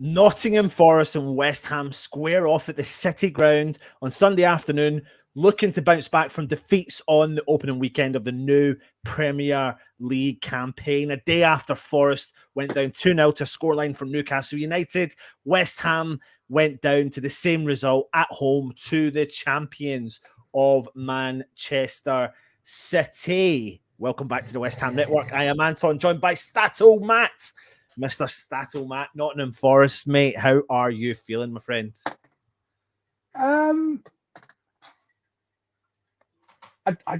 Nottingham Forest and West Ham square off at the City Ground on Sunday afternoon, looking to bounce back from defeats on the opening weekend of the new Premier League campaign. A day after Forest went down 2-0 to a scoreline from Newcastle United, West Ham went down to the same result at home to the champions of Manchester City. Welcome back to the West Ham Network. I am Anton, joined by Stato Matt. Mr. Stato Matt, Nottingham Forest, mate. How are you feeling, my friend? You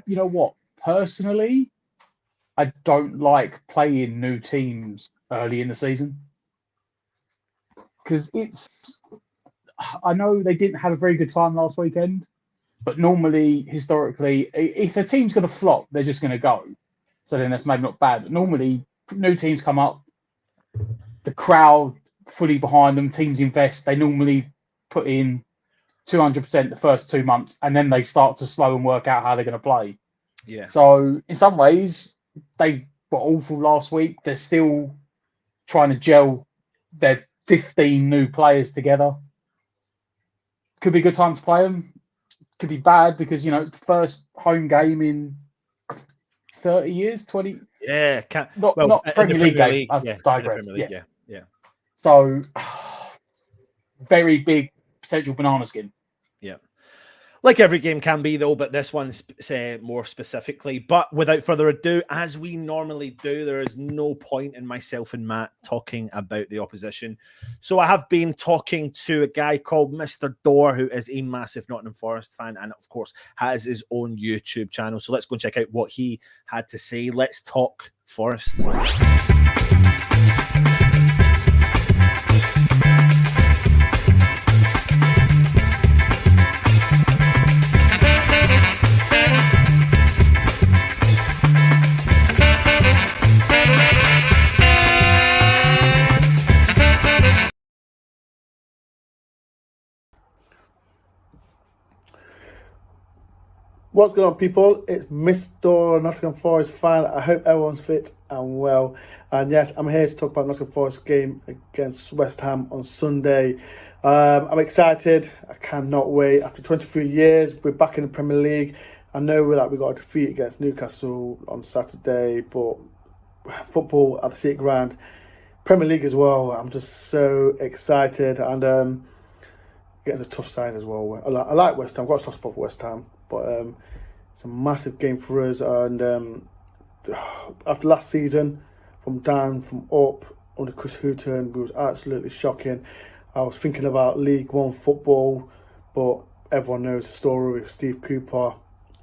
know what? Personally, I don't like playing new teams early in the season because I know they didn't have a very good time last weekend, but normally, historically, if a team's going to flop, they're just going to go. So then that's maybe not bad. But normally, new teams come up, the crowd fully behind them, teams invest. They normally put in 200% the first 2 months, and then they start to slow and work out how they're going to play. Yeah. So in some ways, they were awful last week. They're still trying to gel their 15 new players together. Could be a good time to play them. Could be bad because, you know, it's the first home game in 30 years, 20. Yeah. Not Premier League game. I've digressed. Yeah. So, very big potential banana skin. Yeah. Like every game can be, though, but this one's more specifically. But without further ado, as we normally do, there is no point in myself and Matt talking about the opposition. So I have been talking to a guy called Mr. Dorr, who is a massive Nottingham Forest fan and, of course, has his own YouTube channel. So let's go and check out what he had to say. Let's talk Forest. What's going on, people? It's Mr. Nottingham Forest fan. I hope everyone's fit and well. And yes, I'm here to talk about Nottingham Forest game against West Ham on Sunday. I'm excited. I cannot wait. After 23 years, we're back in the Premier League. I know we got a defeat against Newcastle on Saturday, but football at the City Ground, Premier League as well. I'm just so excited, and it's a tough side as well. I like West Ham. I've got a soft spot for West Ham. But it's a massive game for us, and after last season, from down, from up, under Chris Hughton, it was absolutely shocking. I was thinking about League One football, but everyone knows the story with Steve Cooper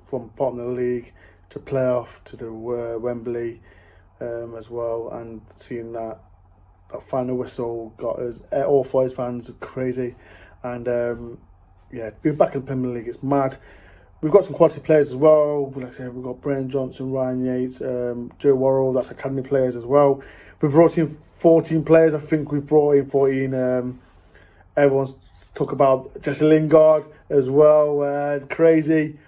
from bottom of the league to playoff to the Wembley as well, and seeing that final whistle got us, all Forest fans, crazy. And being back in the Premier League, it's mad. We've got some quality players as well. Like I said, we've got Brennan Johnson, Ryan Yates, Joe Worrell, that's academy players as well. We've brought in 14 players. I think we've brought in 14. Everyone's talk about Jesse Lingard as well. It's crazy.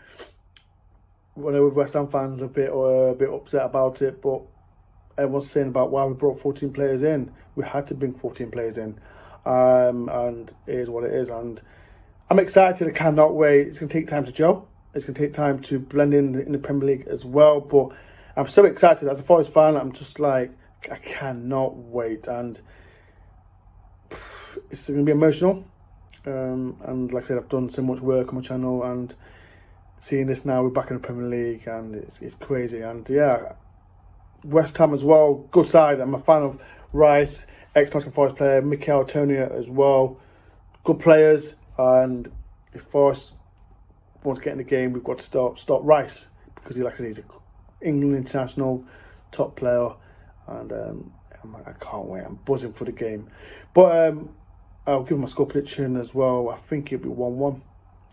I know West Ham fans are a bit upset about it, but everyone's saying about why we brought 14 players in. We had to bring 14 players in, and it is what it is. And I'm excited. I cannot wait. It's going to take time to gel. It's going to take time to blend in the Premier League as well. But I'm so excited. As a Forest fan, I'm just like, I cannot wait. And it's going to be emotional. And like I said, I've done so much work on my channel, and seeing this now, we're back in the Premier League, and it's crazy. And yeah, West Ham as well, good side. I'm a fan of Rice, ex-Nottingham Forest player, Mikel Antonio as well. Good players, and if Forest want to get in the game, we've got to stop Rice, because like I said, he's an England international, top player, and I can't wait. I'm buzzing for the game. But I'll give my score prediction as well. I think it'll be 1-1.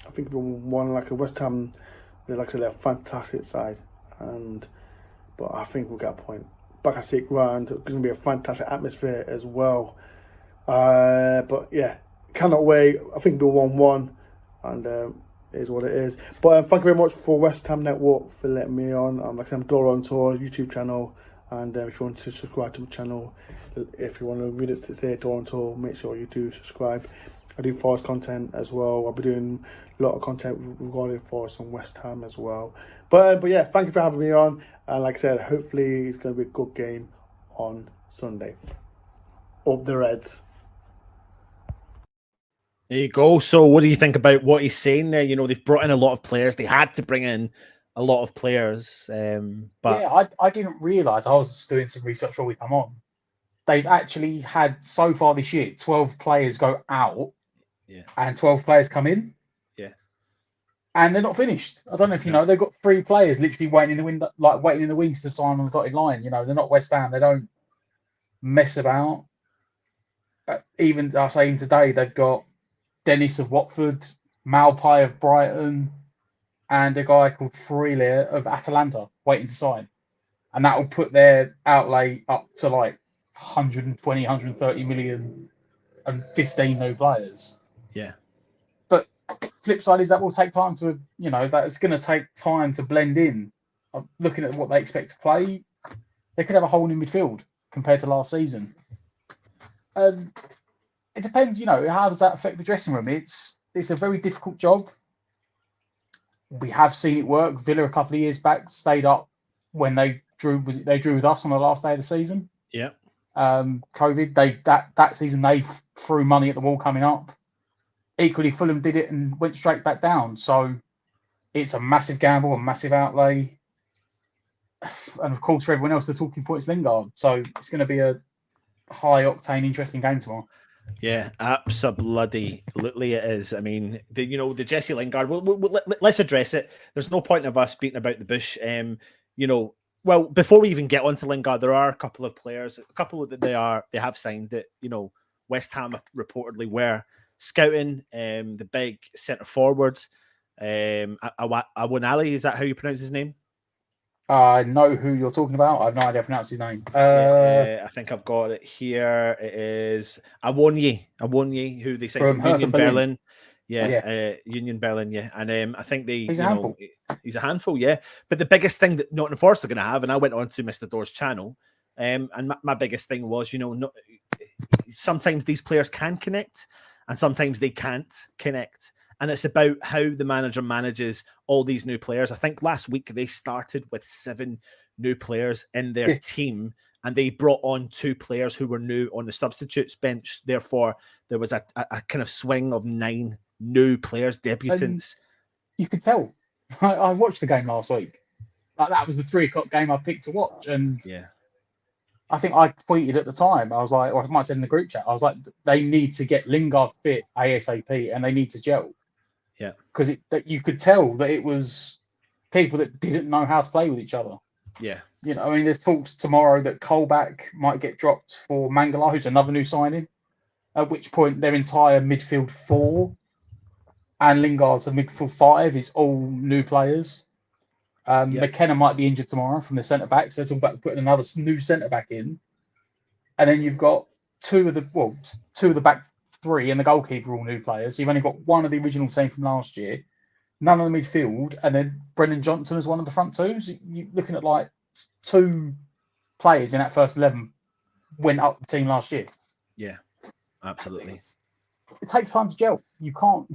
I think it'll be 1-1. Like a West Ham, like I said, they're a fantastic side, but I think we'll get a point. Back at State Ground, it's going to be a fantastic atmosphere as well. But yeah, cannot wait. I think it'll be 1-1, and it is what it is. But thank you very much for West Ham Network for letting me on. Like I said, I'm Dora on Tour YouTube channel, and if you want to subscribe to my channel, if you want to read it to say Dora on Tour, make sure you do subscribe. I do Forest content as well. I'll be doing a lot of content regarding Forest and West Ham as well. But yeah, thank you for having me on. And like I said, hopefully it's going to be a good game on Sunday. Up the Reds. There you go. So what do you think about what he's saying there? You know, they've brought in a lot of players. They had to bring in a lot of players. But yeah, I didn't realise. I was doing some research before we come on. They've actually had, so far this year, 12 players go out. Yeah. And 12 players come in. Yeah. And they're not finished. I don't know if you know, they've got 3 players literally waiting in the window, like waiting in the wings to sign on the dotted line. You know, they're not West Ham. They don't mess about. Even I was saying today, they've got Dennis of Watford, Malpai of Brighton, and a guy called Freelia of Atalanta waiting to sign. And that will put their outlay up to like 120, 130 million and 15 new players. Yeah. But flip side is that will take time to, you know, that it's going to take time to blend in. Looking at what they expect to play, they could have a hole in midfield compared to last season. It depends, you know, how does that affect the dressing room? It's a very difficult job. We have seen it work. Villa a couple of years back stayed up when they drew. They drew with us on the last day of the season? Yeah. COVID. That season they threw money at the wall coming up. Equally, Fulham did it and went straight back down. So it's a massive gamble, a massive outlay. And of course, for everyone else, the talking point is Lingard. So it's going to be a high octane, interesting game tomorrow. Yeah, absolutely it is. I mean, the Jesse Lingard. Let's address it. There's no point of us beating about the bush. Well, before we even get onto Lingard, there are a couple of players, that they have signed that West Ham reportedly were scouting. The big centre forward, Awonali, is that how you pronounce his name? I know who you're talking about. I have no idea how to pronounce his name. I think I've got it here. It is Awonye, who they signed from Union Berlin. Union Berlin, yeah. And I think he's a handful. He's a handful, yeah. But the biggest thing that Nottingham Forest are going to have, and I went on to Mr. Door's channel, and my biggest thing was, sometimes these players can connect, and sometimes they can't connect. And it's about how the manager manages all these new players. I think last week they started with 7 new players in their team, and they brought on 2 players who were new on the substitutes bench. Therefore, there was a kind of swing of 9 new players, debutants. You could tell. I watched the game last week. Like, that was the 3:00 game I picked to watch. And yeah, I think I tweeted at the time. I was like, or I might have said in the group chat, I was like, they need to get Lingard fit ASAP, and they need to gel. Yeah, because you could tell that it was people that didn't know how to play with each other. Yeah, I mean, there's talks tomorrow that Colback might get dropped for Mangala, who's another new signing. At which point, their entire midfield 4 and Lingard's a midfield 5 is all new players. McKenna might be injured tomorrow from the centre back, so they're talking about putting another new centre back in. And then you've got two of the back 3 and the goalkeeper all new players. So you've only got one of the original team from last year, none of the midfield, and then Brendan Johnson as one of the front 2s. You're looking at like 2 players in that first 11 went up the team last year. Yeah, absolutely. It takes time to gel. You can't,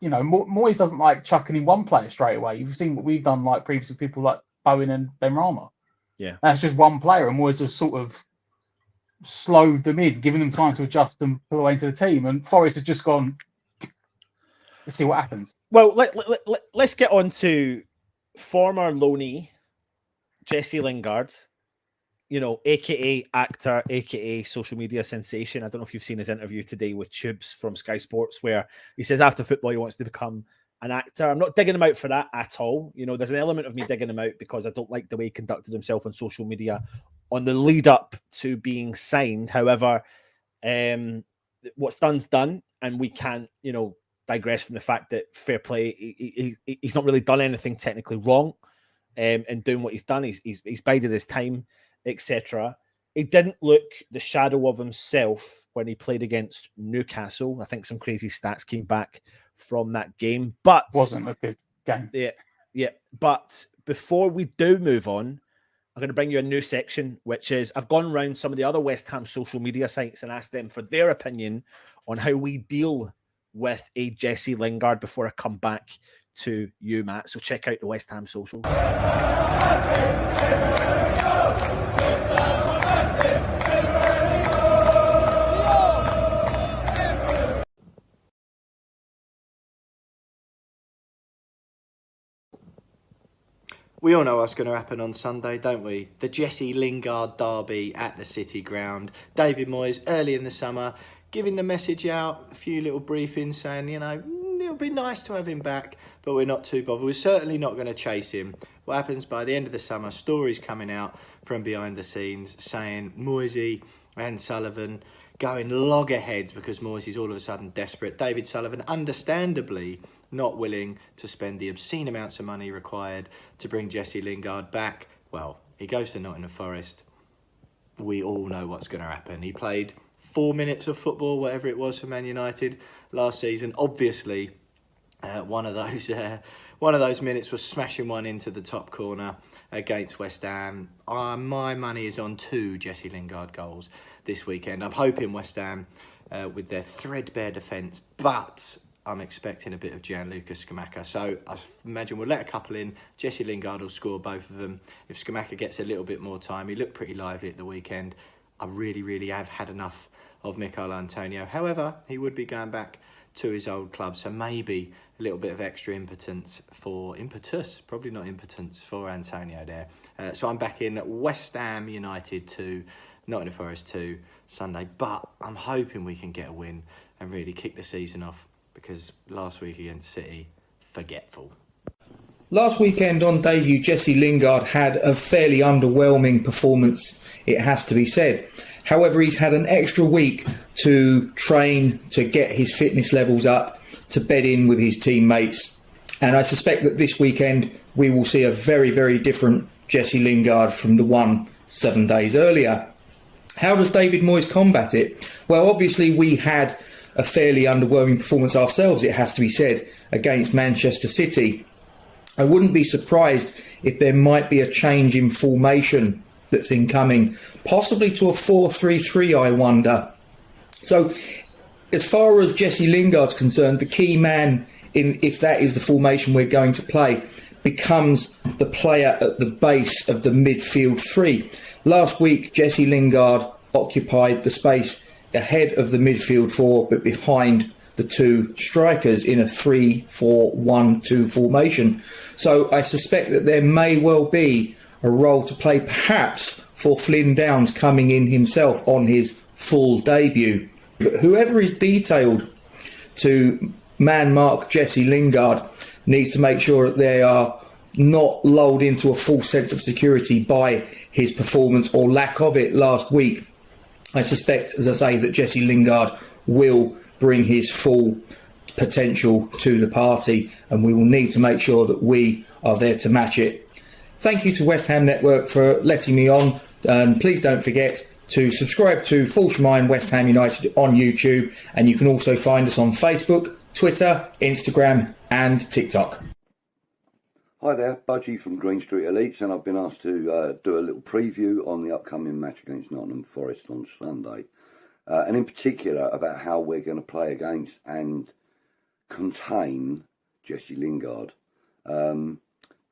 Moyes doesn't like chucking in one player straight away. You've seen what we've done like previously, people like Bowen and Benrahma. Yeah. That's just one player, and Moyes has sort of slowed them in, giving them time to adjust and pull away into the team. And Forest has just gone, let's see what happens. Well, let's get on to former loanee Jesse Lingard, aka actor, aka social media sensation. I don't know if you've seen his interview today with Tubes from Sky Sports, where he says after football he wants to become an actor. I'm not digging him out for that at all. There's an element of me digging him out because I don't like the way he conducted himself on social media on the lead up to being signed. However, what's done's done, and we can't, digress from the fact that fair play, he's not really done anything technically wrong in doing what he's done. He's bided his time, etc. He didn't look the shadow of himself when he played against Newcastle. I think some crazy stats came back from that game, but wasn't a good game. Yeah. But before we do move on, I'm going to bring you a new section, which is I've gone around some of the other West Ham social media sites and asked them for their opinion on how we deal with a Jesse Lingard before I come back to you, Matt. So check out the West Ham socials. We all know what's going to happen on Sunday, don't we? The Jesse Lingard derby at the City Ground. David Moyes, early in the summer, giving the message out, a few little briefings saying, it'll be nice to have him back, but we're not too bothered. We're certainly not going to chase him. What happens by the end of the summer, stories coming out from behind the scenes saying Moyesy and Sullivan going loggerheads because Moyes is all of a sudden desperate. David Sullivan, understandably, not willing to spend the obscene amounts of money required to bring Jesse Lingard back. Well, he goes to Nottingham Forest. We all know what's going to happen. He played 4 minutes of football, whatever it was, for Man United last season. Obviously, one of those minutes was smashing one into the top corner against West Ham. My money is on 2 Jesse Lingard goals this weekend. I'm hoping West Ham with their threadbare defence, but I'm expecting a bit of Gianluca Scamacca. So I imagine we'll let a couple in. Jesse Lingard will score both of them. If Scamacca gets a little bit more time, he looked pretty lively at the weekend. I really, really have had enough of Michail Antonio. However, he would be going back to his old club, so maybe a little bit of extra impetus, probably not impotence, for Antonio there. So I'm back in West Ham United 2, Nottingham Forest 2 Sunday, but I'm hoping we can get a win and really kick the season off, because last week against City, forgetful. Last weekend on debut, Jesse Lingard had a fairly underwhelming performance, it has to be said. However, he's had an extra week to train, to get his fitness levels up, to bed in with his teammates. And I suspect that this weekend we will see a very, very different Jesse Lingard from the one 7 days earlier. How does David Moyes combat it? Well, obviously we had a fairly underwhelming performance ourselves, it has to be said, against Manchester City. I wouldn't be surprised if there might be a change in formation that's incoming, possibly to a 4-3-3, I wonder. So, as far as Jesse Lingard's concerned, the key man, if that is the formation we're going to play, becomes the player at the base of the midfield three. Last week, Jesse Lingard occupied the space ahead of the midfield four, but behind the 2 strikers in a 3-4-1-2 formation. So I suspect that there may well be a role to play, perhaps, for Flynn Downs coming in himself on his full debut. But whoever is detailed to man-mark Jesse Lingard needs to make sure that they are not lulled into a false sense of security by his performance or lack of it last week. I suspect, as I say, that Jesse Lingard will bring his full potential to the party, and we will need to make sure that we are there to match it. Thank you to West Ham Network for letting me on, and please don't forget to subscribe to Fulsham Iron West Ham United on YouTube, and you can also find us on Facebook, Twitter, Instagram and TikTok. Hi there, Budgie from Green Street Elites, and I've been asked to do a little preview on the upcoming match against Nottingham Forest on Sunday, and in particular about how we're going to play against and contain Jesse Lingard. Do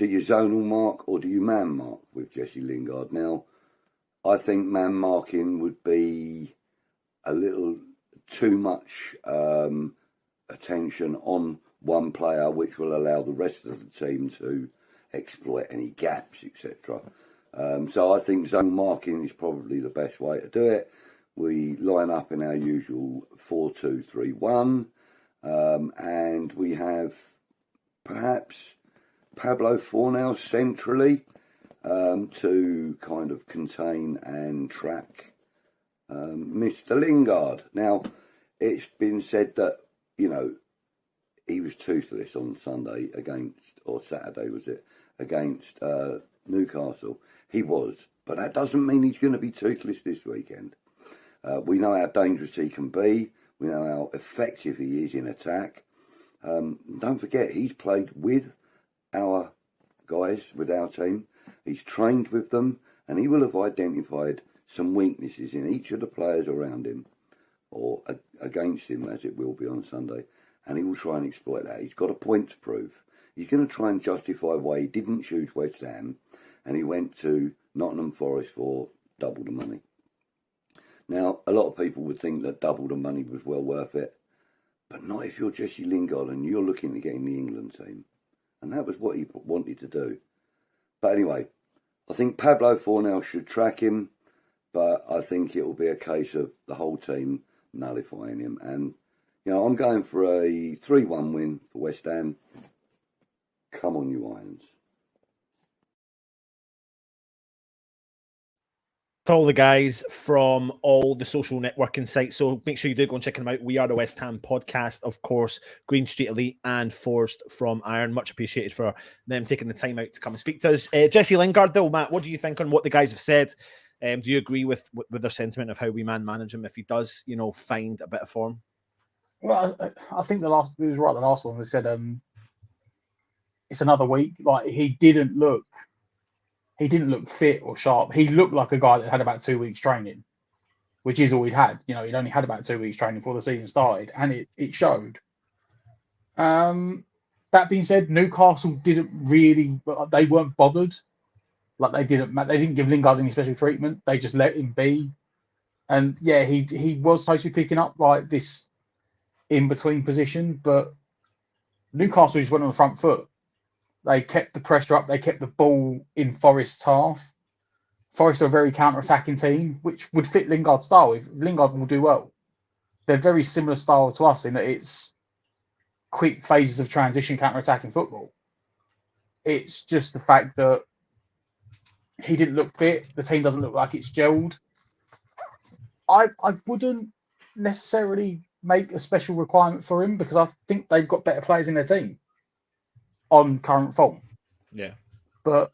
you zonal mark or do you man mark with Jesse Lingard? Now, I think man marking would be a little too much attention on one player, which will allow the rest of the team to exploit any gaps, etc. So I think zone marking is probably the best way to do it. We line up in our usual 4-2-3-1, and we have perhaps Pablo Fornal centrally to kind of contain and track Mr. Lingard. Now, it's been said that, he was toothless on Sunday or Saturday was it, against Newcastle. He was, but that doesn't mean he's going to be toothless this weekend. We know how dangerous he can be. We know how effective he is in attack. Don't forget, he's played with our guys, with our team. He's trained with them, and he will have identified some weaknesses in each of the players around him, or against him, as it will be on Sunday. And he will try and exploit that. He's got a point to prove. He's going to try and justify why he didn't choose West Ham and he went to Nottingham Forest for double the money. Now, a lot of people would think that double the money was well worth it, but not if you're Jesse Lingard and you're looking to get in the England team. And that was what he wanted to do. But anyway, I think Pablo Fornal should track him, but I think it will be a case of the whole team nullifying him. And I'm going for a 3-1 win for West Ham. Come on, you Irons. To all the guys from all the social networking sites, so make sure you do go and check them out. We are the West Ham podcast, of course. Green Street Elite and Forrest from Iron. Much appreciated for them taking the time out to come and speak to us. Jesse Lingard, though, Matt, what do you think on what the guys have said? Do you agree with their sentiment of how we manage him if he does, find a bit of form? Well, I think the last one was said it's another week. Like he didn't look fit or sharp. He looked like a guy that had about 2 weeks training, which is all he'd had. He'd only had about 2 weeks training before the season started, and it showed. That being said, Newcastle didn't really. They weren't bothered. Like they didn't give Lingard any special treatment. They just let him be. And yeah, he was supposed to be picking up like this in between position, but Newcastle just went on the front foot. They kept the pressure up. They kept the ball in Forest's half. Forest are a very counter-attacking team, which would fit Lingard's style. If Lingard will do well. They're very similar style to us in that it's quick phases of transition counter-attacking football. It's just the fact that he didn't look fit. The team doesn't look like it's gelled. I wouldn't necessarily make a special requirement for him because I think they've got better players in their team on current form. Yeah. But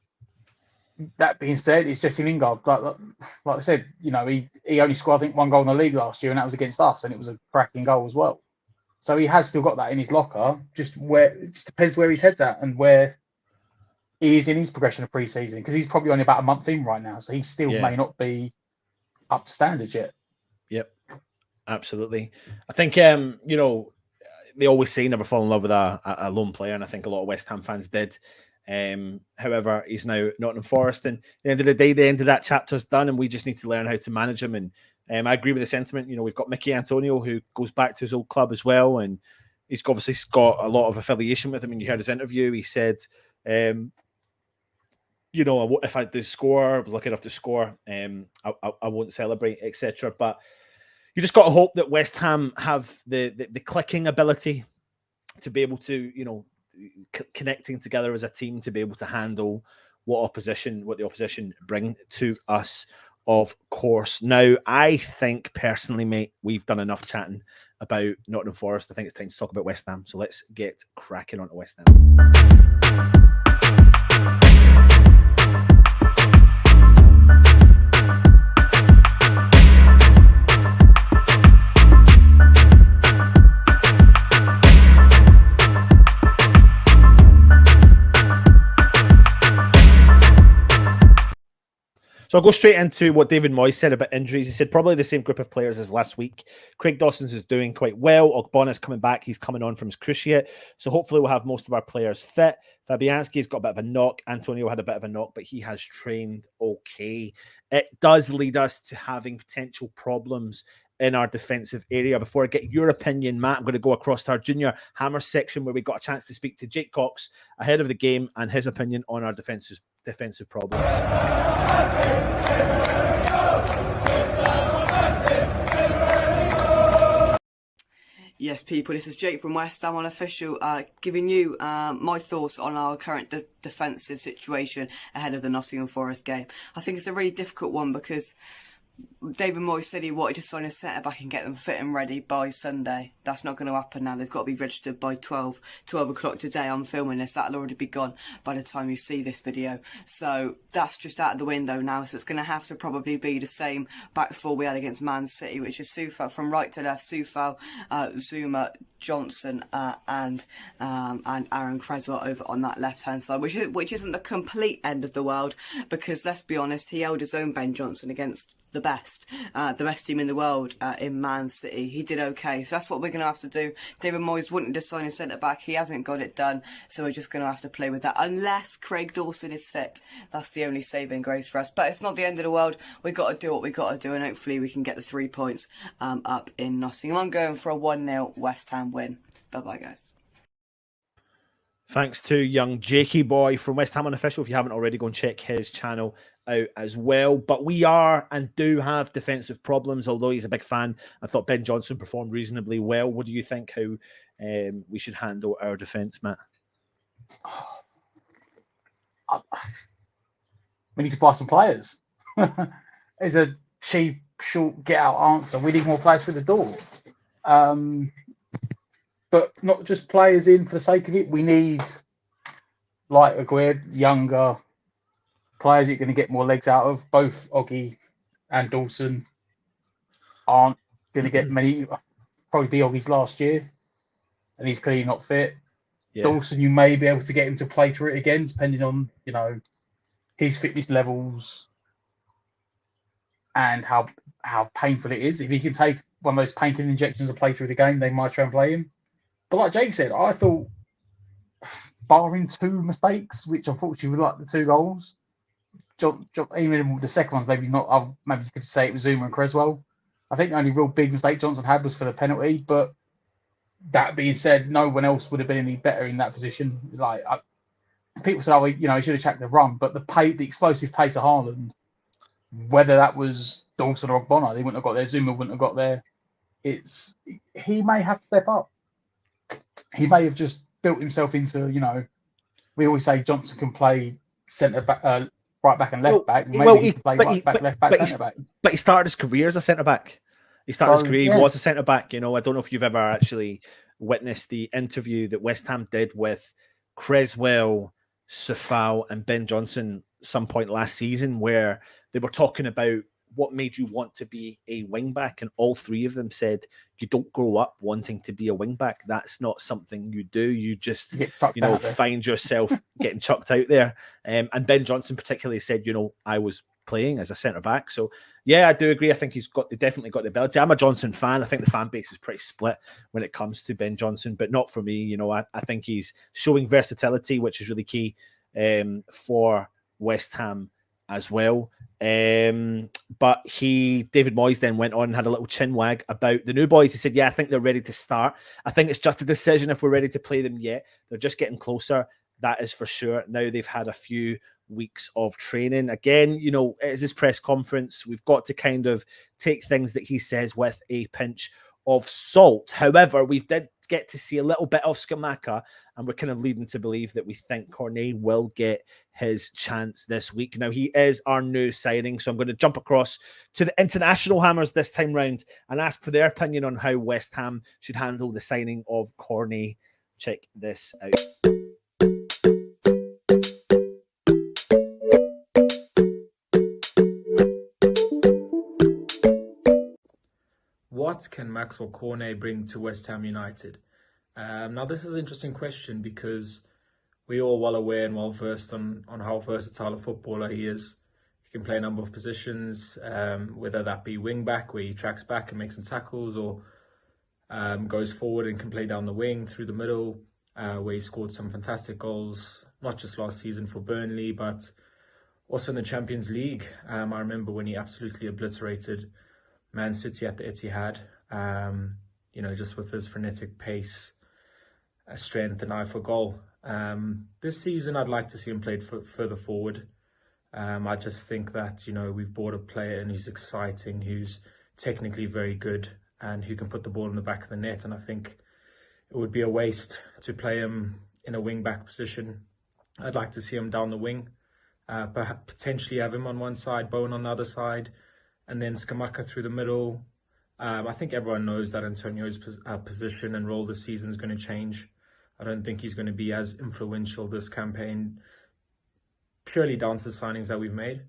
that being said, it's Jesse Lingard. Like I said, he only scored, I think, 1 goal in the league last year, and that was against us, and it was a cracking goal as well. So he has still got that in his locker. It just depends where his head's at and where he is in his progression of pre-season, because he's probably only about a month in right now, so he still may not be up to standards yet. Yep. Absolutely. I think, they always say never fall in love with a lone player, and I think a lot of West Ham fans did. However, he's now Nottingham Forest, and at the end of the day, the end of that chapter's done, and we just need to learn how to manage him. And I agree with the sentiment. We've got Mickey Antonio, who goes back to his old club as well, and he's obviously got a lot of affiliation with him. And you heard his interview. He said, if I did score, I was lucky enough to score, I won't celebrate, etc. But you just got to hope that West Ham have the clicking ability to be able to, connecting together as a team to be able to handle what the opposition bring to us, of course. Now, I think personally, mate, we've done enough chatting about Nottingham Forest. I think it's time to talk about West Ham. So let's get cracking on to West Ham. So I'll go straight into what David Moyes said about injuries. He said probably the same group of players as last week. Craig Dawson's is doing quite well. Ogbonna's coming back. He's coming on from his cruciate. So hopefully we'll have most of our players fit. Fabianski's got a bit of a knock. Antonio had a bit of a knock, but he has trained okay. It does lead us to having potential problems in our defensive area. Before I get your opinion, Matt, I'm going to go across to our Junior Hammer section where we got a chance to speak to Jake Cox ahead of the game and his opinion on our defensive problems. Yes, people, this is Jake from West Ham Unofficial, giving you my thoughts on our current defensive situation ahead of the Nottingham Forest game. I think it's a really difficult one because David Moyes said he wanted to sign a centre-back and get them fit and ready by Sunday. That's not going to happen now. They've got to be registered by 12 o'clock today. I'm filming this. That'll already be gone by the time you see this video. So that's just out of the window now. So it's going to have to probably be the same back four we had against Man City, which is Soufal from right to left, Soufal, Zuma, Johnson, and Aaron Creswell over on that left-hand side, which isn't the complete end of the world because, let's be honest, he held his own Ben Johnson against the best team in the world in Man City. He did okay, so that's what we're going to have to do. David Moyes wanted to sign a centre-back. He hasn't got it done, so we're just going to have to play with that, unless Craig Dawson is fit. That's the only saving grace for us, but it's not the end of the world. We've got to do what we've got to do, and hopefully we can get the 3 points up in Nottingham. I'm going for a 1-0 West Ham win. Bye-bye, guys. Thanks to young Jakey boy from West Ham Unofficial. If you haven't already, go and check his channel out as well. But we are and do have defensive problems, although he's a big fan. I thought Ben Johnson performed reasonably well. What do you think how we should handle our defence, Matt? We need to buy some players. It's a cheap, short, get-out answer. We need more players through the door. But not just players in for the sake of it. We need, like Aguirre, younger players you're going to get more legs out of. Both Oggy and Dawson aren't going to get many. Probably be Oggy's last year, and he's clearly not fit. Yeah. Dawson, you may be able to get him to play through it again, depending on his fitness levels and how painful it is. If he can take one of those painkilling injections and play through the game, they might try and play him. But like Jake said, I thought, barring 2 mistakes, which unfortunately were like the 2 goals, even the second one's maybe not. Maybe you could say it was Zuma and Creswell. I think the only real big mistake Johnson had was for the penalty. But that being said, no one else would have been any better in that position. People said, "Oh, he should have checked the run," but the explosive pace of Haaland, whether that was Dawson or Ogbonna, they wouldn't have got there. Zuma wouldn't have got there. He may have to step up. He may have just built himself into, we always say Johnson can play centre back, right back and left back. Maybe he can play right back, left back, centre back. But he started his career as a centre back. He started his career, he was a centre back. I don't know if you've ever actually witnessed the interview that West Ham did with Creswell, Soufal, and Ben Johnson some point last season, where they were talking about what made you want to be a wing back, and all 3 of them said you don't grow up wanting to be a wing back. That's not something you do. You just find yourself getting chucked out there. And Ben Johnson particularly said, I was playing as a centre back. So yeah, I do agree. I think he's definitely got the ability. I'm a Johnson fan. I think the fan base is pretty split when it comes to Ben Johnson, but not for me. I think he's showing versatility, which is really key for West Ham as well. But David Moyes then went on and had a little chin wag about the new boys. He said, yeah, I think they're ready to start. I think it's just a decision if we're ready to play them yet. They're just getting closer. That is for sure. Now they've had a few weeks of training. Again, it is his press conference. We've got to kind of take things that he says with a pinch of salt. However, we did get to see a little bit of Scamacca, and we're kind of leading to believe that we think Cornet will get his chance this week. Now, he is our new signing, so I'm going to jump across to the international Hammers this time round and ask for their opinion on how West Ham should handle the signing of Cornet. Check this out. What can Maxwell Cornet bring to West Ham United? Now, this is an interesting question because we're all well aware and well versed on how versatile a footballer he is. He can play a number of positions, whether that be wing back, where he tracks back and makes some tackles, or goes forward and can play down the wing through the middle, where he scored some fantastic goals, not just last season for Burnley, but also in the Champions League. I remember when he absolutely obliterated Man City at the Etihad, just with his frenetic pace, strength and eye for goal. This season, I'd like to see him played further forward. I just think that, we've bought a player and who's exciting, who's technically very good, and who can put the ball in the back of the net. And I think it would be a waste to play him in a wing-back position. I'd like to see him down the wing, perhaps potentially have him on one side, Bowen on the other side, and then Skamaka through the middle. I think everyone knows that Antonio's position and role this season is going to change. I don't think he's going to be as influential this campaign, purely down to the signings that we've made.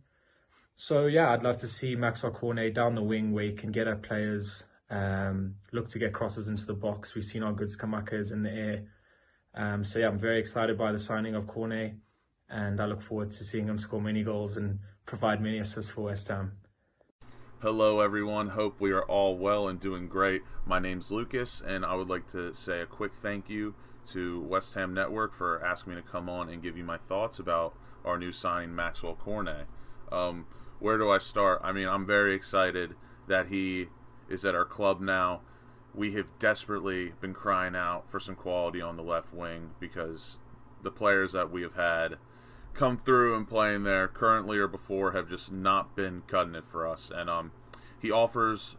So yeah, I'd love to see Maxwell Cornet down the wing, where he can get at players, look to get crosses into the box. We've seen how good Skamaka is in the air. So yeah, I'm very excited by the signing of Cornet, and I look forward to seeing him score many goals and provide many assists for West Ham. Hello everyone, hope we are all well and doing great. My name's Lucas, and I would like to say a quick thank you to West Ham Network for asking me to come on and give you my thoughts about our new signing, Maxwell Cornet. Where do I start? I mean, I'm very excited that he is at our club now. We have desperately been crying out for some quality on the left wing, because the players that we have had come through and playing there currently or before have just not been cutting it for us. And he offers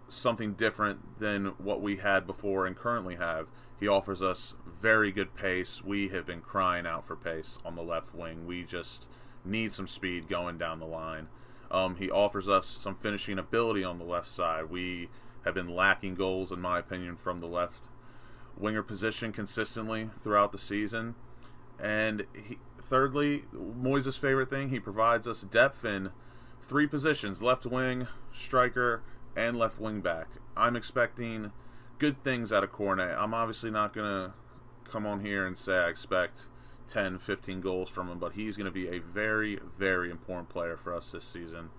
something different than what we had before and currently have. He offers us very good pace. We have been crying out for pace on the left wing. We just need some speed going down the line. He offers us some finishing ability on the left side. We have been lacking goals, in my opinion, from the left winger position consistently throughout the season. And thirdly, Moyes' favorite thing, he provides us depth in 3 positions: left wing, striker, and left wing back. I'm expecting good things out of Cornet. I'm obviously not going to come on here and say I expect 10, 15 goals from him, but he's going to be a very, very important player for us this season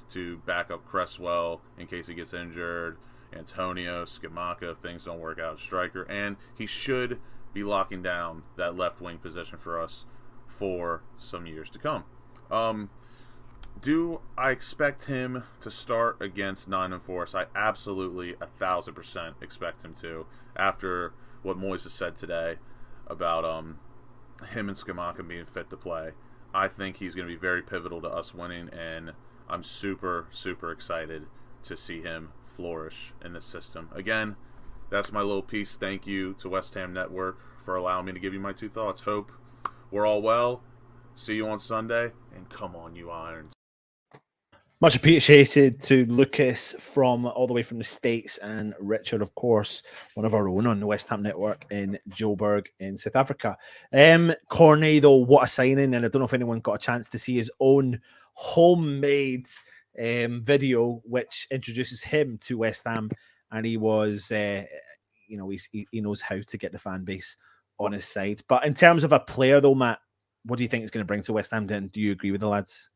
to back up Cresswell in case he gets injured, Antonio, Skamaka if things don't work out, striker, and he should be locking down that left wing position for us for some years to come. Do I expect him to start against Nottingham Forest? I absolutely 1,000% expect him to, after what Moyes has said today about him and Skamaka being fit to play. I think he's going to be very pivotal to us winning, and I'm super, super excited to see him flourish in this system. Again, that's my little piece. Thank you to West Ham Network for allowing me to give you my 2 thoughts. Hope we're all well. See you on Sunday, and come on, you Irons. Much appreciated to Lucas from all the way from the States, and Richard, of course, one of our own on the West Ham Network in Joburg in South Africa. Cornet, though, what a signing. And I don't know if anyone got a chance to see his own homemade video, which introduces him to West Ham. And he was, he knows how to get the fan base on his side. But in terms of a player, though, Matt, what do you think it's going to bring to West Ham? Do you agree with the lads?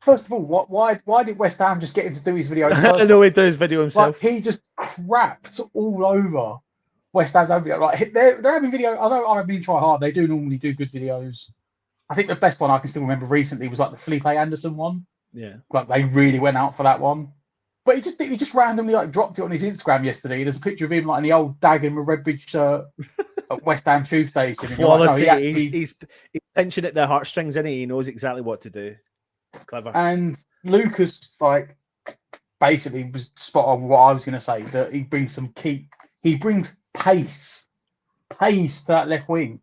First of all, why did West Ham just get him to do his video? I know he does his video himself. Like, he just crapped all over West Ham's own video. Like, they're having video. I know RB try hard. They do normally do good videos. I think the best one I can still remember recently was like the Felipe Anderson one. Yeah, like they really went out for that one. But he just randomly like dropped it on his Instagram yesterday. There's a picture of him like in the old Dagenham with Redbridge shirt at West Ham Tube Station. Quality. Like, no, he's pinching at the heartstrings, and he knows exactly what to do. Clever. And Lucas, like, basically was spot on what I was going to say, that he brings pace to that left wing.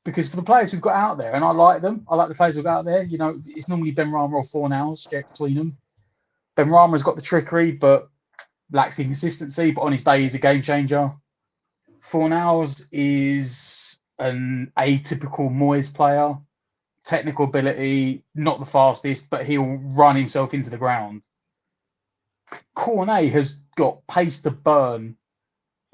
Because for the players we've got out there, and I like them, I like the players we've got out there, it's normally Ben Rama or Fornals between them. Ben Rama's got the trickery, but lacks the consistency, but on his day he's a game changer. Fornals is an atypical Moyes player. Technical ability, not the fastest, but he'll run himself into the ground. Cornet has got pace to burn.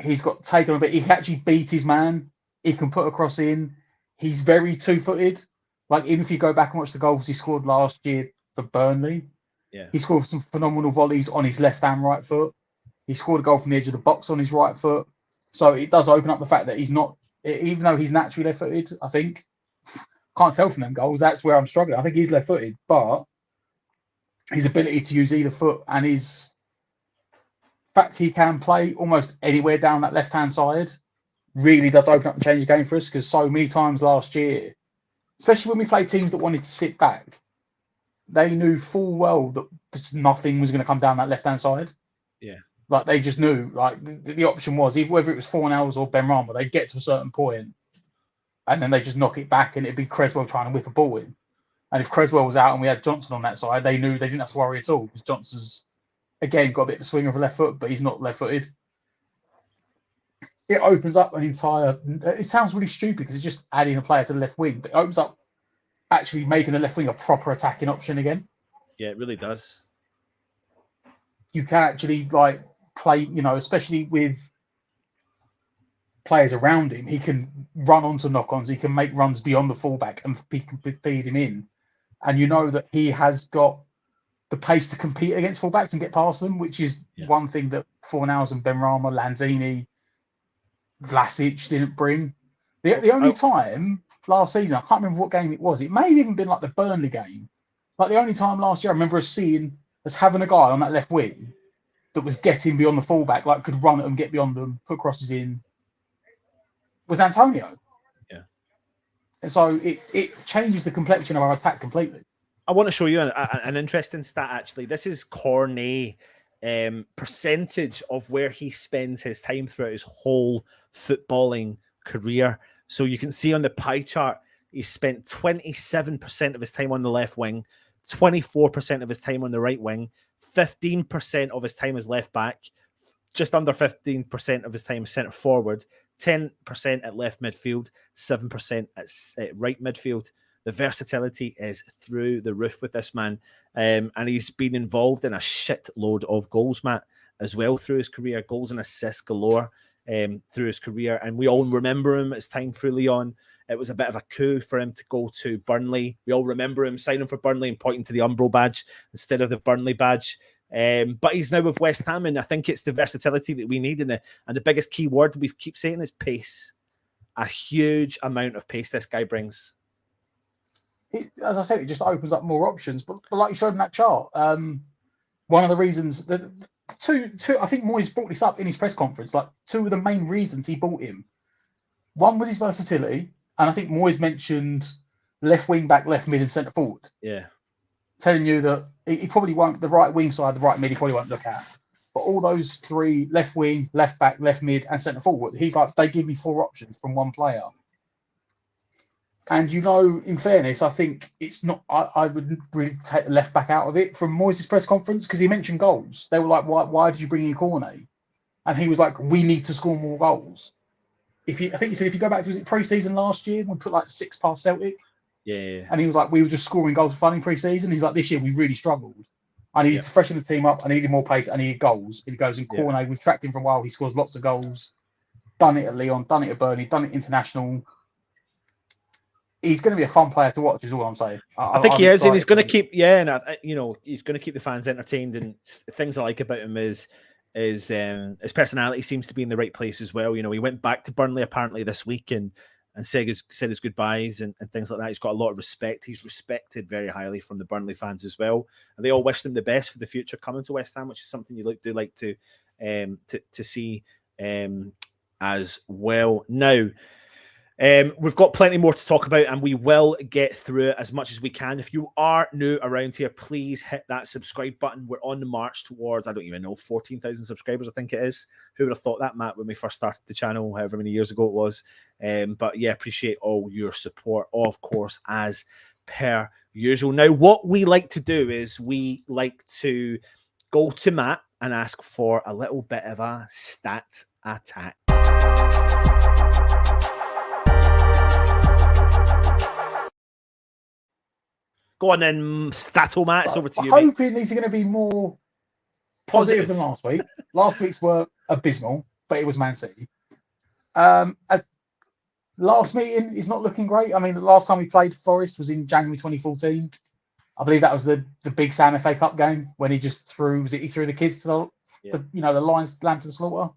He's got taken a bit. He can actually beat his man. He can put a cross in. He's very 2-footed. Like, even if you go back and watch the goals he scored last year for Burnley, he scored some phenomenal volleys on his left and right foot. He scored a goal from the edge of the box on his right foot. So it does open up the fact that he's not, even though he's naturally left-footed, I think, can't tell from them goals. That's where I'm struggling. I think he's left-footed, but his ability to use either foot and his fact he can play almost anywhere down that left-hand side really does open up and change the game for us, because so many times last year, especially when we played teams that wanted to sit back, they knew full well that just nothing was going to come down that left-hand side. Yeah. Like, they just knew, like, the option was, either whether it was Fornals or Benrahma, they'd get to a certain point and then they just knock it back and it'd be Creswell trying to whip a ball in. And if Creswell was out and we had Johnson on that side, they knew they didn't have to worry at all, because Johnson's, again, got a bit of a swing of a left foot, but he's not left-footed. It opens up an entire... It sounds really stupid because it's just adding a player to the left wing, but it opens up actually making the left wing a proper attacking option again. Yeah, it really does. You can actually, like, play, especially with players around him. He can run onto knock-ons. He can make runs beyond the fullback and he can feed him in. And you know that he has got the pace to compete against fullbacks and get past them, which is one thing that Fornals and Benrahma, Lanzini, Vlasic didn't bring. The only time last season, I can't remember what game it was. It may have even been like the Burnley game. Like, the only time last year I remember us having a guy on that left wing that was getting beyond the fullback, like could run at them, get beyond them, put crosses in, was Antonio. Yeah. And so it changes the complexion of our attack completely. I want to show you an interesting stat, actually. This is Cornet percentage of where he spends his time throughout his whole footballing career. So you can see on the pie chart, he spent 27% of his time on the left wing, 24% of his time on the right wing, 15% of his time as left back, just under 15% of his time as centre forward, 10% at left midfield, 7% at right midfield. The versatility is through the roof with this man. And he's been involved in a shitload of goals, Matt, as well through his career, goals and assists galore through his career. And we all remember him his time through Lyon. It was a bit of a coup for him to go to Burnley. We all remember him signing for Burnley and pointing to the Umbro badge instead of the Burnley badge. But he's now with West Ham, and I think it's the versatility that we need. And the biggest key word we keep saying is pace. A huge amount of pace this guy brings. As I said, it just opens up more options. But like you showed in that chart, one of the reasons that two, I think Moyes brought this up in his press conference. Like, two of the main reasons he bought him. One was his versatility, and I think Moyes mentioned left wing back, left mid, and centre forward. Yeah, telling you that he probably won't, the right wing side, the right mid, he probably won't look at. But all those three, left wing, left back, left mid, and centre forward, he's like, they give me four options from one player. And in fairness, I think it's not. I would really take the left back out of it from Moyes' press conference, because he mentioned goals. They were like, "Why did you bring in Cornet?" And he was like, "We need to score more goals." I think he said, if you go back to, was it pre-season last year, we put like 6 past Celtic. Yeah. And he was like, we were just scoring goals for fun in pre-season. He's like, this year we really struggled. I needed to freshen the team up. I needed more pace. I needed goals. And he goes, in Cornet, we've tracked him for a while. He scores lots of goals. Done it at Lyon, done it at Burnley, done it international. He's going to be a fun player to watch, is all I'm saying. I think he is, and he's going to keep, he's going to keep the fans entertained. And things I like about him is his personality seems to be in the right place as well. He went back to Burnley apparently this week and said his goodbyes and things like that. He's got a lot of respect. He's respected very highly from the Burnley fans as well, and they all wish him the best for the future coming to West Ham, which is something you like to see as well. Now, we've got plenty more to talk about, and we will get through it as much as we can. If you are new around here, please hit that subscribe button. We're on the march towards, 14,000 subscribers, I think it is. Who would have thought that, Matt, when we first started the channel, however many years ago it was. But yeah, appreciate all your support, of course, as per usual. Now, what we like to do is we like to go to Matt and ask for a little bit of a stat attack. Go on then, Stato, Matt. It's over to you. I'm hoping these are going to be more positive than last week. Last week's were abysmal, but it was Man City. Last meeting is not looking great. I mean, the last time we played Forest was in January 2014. I believe that was the Big Sam FA Cup game when he just threw. He threw the kids to the Lions lamb to the slaughter.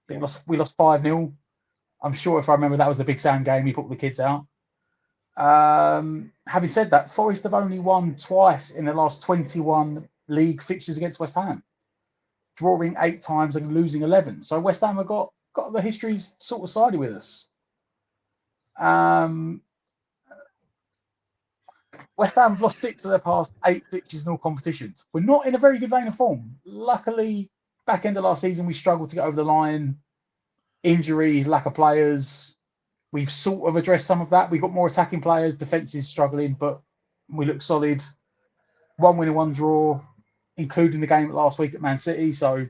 We lost 5-0. I'm sure if I remember that was the Big Sam game. He put the kids out. Having said that, Forest have only won twice in the last 21 league fixtures against West Ham, drawing 8 times and losing 11. So West Ham have got the history's sort of sided with us. West Ham have lost 6 of their past 8 fixtures in all competitions. We're not in a very good vein of form. Luckily, back end of last season, we struggled to get over the line. Injuries, lack of players. We've sort of addressed some of that. We've got more attacking players. Defence is struggling, but we look solid. 1 win and 1 draw, including the game last week at Man City. So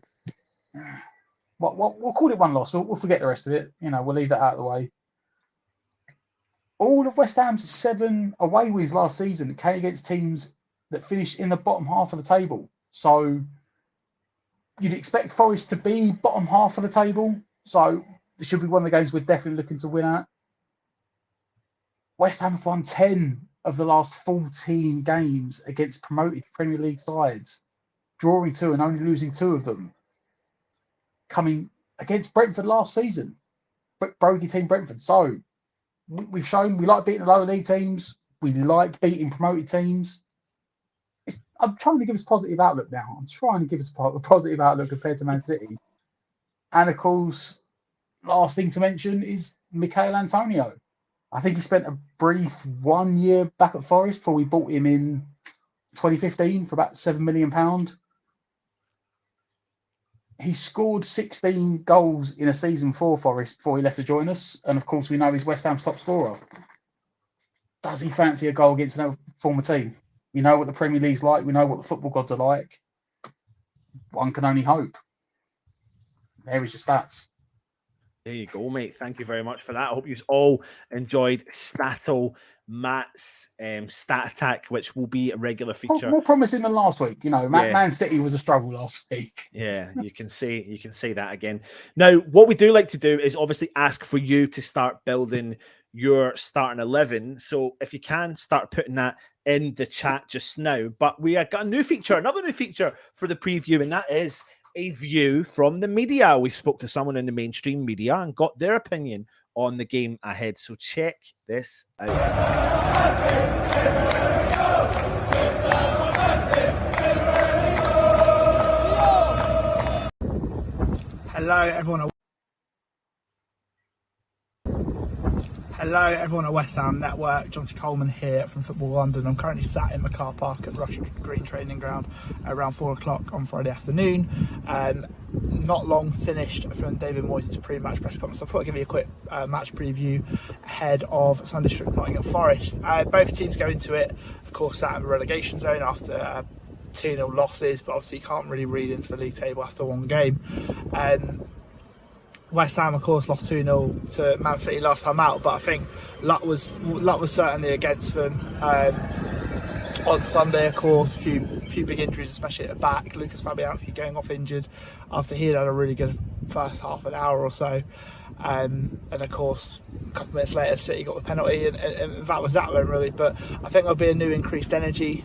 we'll call it 1 loss. We'll forget the rest of it. We'll leave that out of the way. All of West Ham's 7 away wins last season came against teams that finished in the bottom half of the table. So you'd expect Forest to be bottom half of the table. So it should be one of the games we're definitely looking to win at. West Ham have won 10 of the last 14 games against promoted Premier League sides, drawing 2 and only losing 2 of them. Coming against Brentford last season, bogey team Brentford. So we've shown we like beating the lower league teams. We like beating promoted teams. I'm trying to give us a positive outlook now. I'm trying to give us a positive outlook compared to Man City. And of course, last thing to mention is Michail Antonio. I think he spent a brief 1 year back at Forest before we bought him in 2015 for about £7 million. He scored 16 goals in a season for Forest before he left to join us. And of course, we know he's West Ham's top scorer. Does he fancy a goal against another former team? We know what the Premier League's like. We know what the football gods are like. One can only hope. There is your stats. There you go, mate. Thank you very much for that. I hope you all enjoyed Matt's stat attack, which will be a regular feature. More promising than last week. Man City was a struggle last week. Yeah, you can say that again. Now, what we do like to do is obviously ask for you to start building your starting 11. So if you can start putting that in the chat just now. But we got another new feature for the preview, and that is a view from the media. We spoke to someone in the mainstream media and got their opinion on the game ahead. So check this out. Hello everyone at West Ham Network, Jonty Coleman here from Football London. I'm currently sat in my car park at Rush Green Training Ground around 4 o'clock on Friday afternoon. Not long finished from David Moyes' pre-match press conference, so I thought I'd give you a quick match preview ahead of Sunday trip Nottingham Forest. Both teams go into it, of course, out of a relegation zone after 2-0 losses, but obviously you can't really read into the league table after one game. West Ham, of course, lost 2-0 to Man City last time out, but I think luck was certainly against them on Sunday. Of course, a few big injuries, especially at the back. Lucas Fabianski going off injured after he had a really good first half an hour or so, and of course, a couple of minutes later, City got the penalty, and that was that one really. But I think there'll be a new increased energy.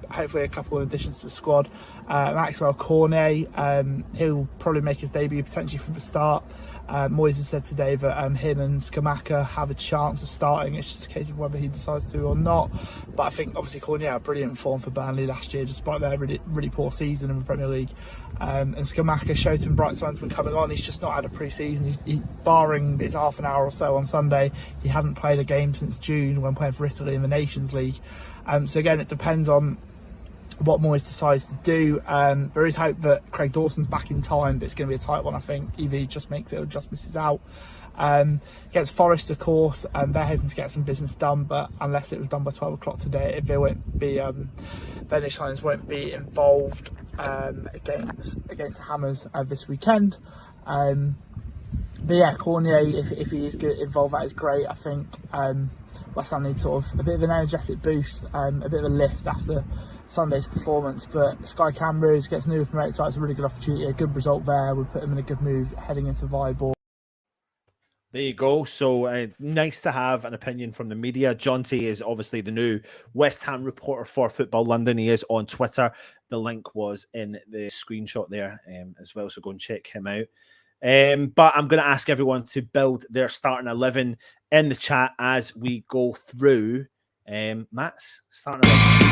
Hopefully, a couple of additions to the squad. Maxwell Cornet, he'll probably make his debut potentially from the start. Moyes has said today that him and Scamacca have a chance of starting. It's just a case of whether he decides to or not. But I think obviously Cornet had brilliant form for Burnley last year, despite their really, really poor season in the Premier League. And Scamacca showed some bright signs when coming on. He's just not had a pre-season. Barring his half an hour or so on Sunday, he hadn't played a game since June when playing for Italy in the Nations League. So again, it depends on what Moyes decides to do. There is hope that Craig Dawson's back in time, but it's going to be a tight one, I think. Either he just makes it or just misses out. Against Forest, of course, they're hoping to get some business done, but unless it was done by 12 o'clock today, there won't be Danish Lions won't be involved against Hammers this weekend. But yeah, Cornet, if he is involved, that is great. I think West Ham needs sort of a bit of an energetic boost, a bit of a lift after Sunday's performance. But Sky Cameras gets new promoted, so it's a really good opportunity, a good result there. We'll put them in a good mood heading into Viborg. There you go. So nice to have an opinion from the media. Jonty is obviously the new West Ham reporter for Football London. He is on Twitter. The link was in the screenshot there as well. So go and check him out. But I'm going to ask everyone to build their starting 11 in the chat as we go through. Matt's starting 11.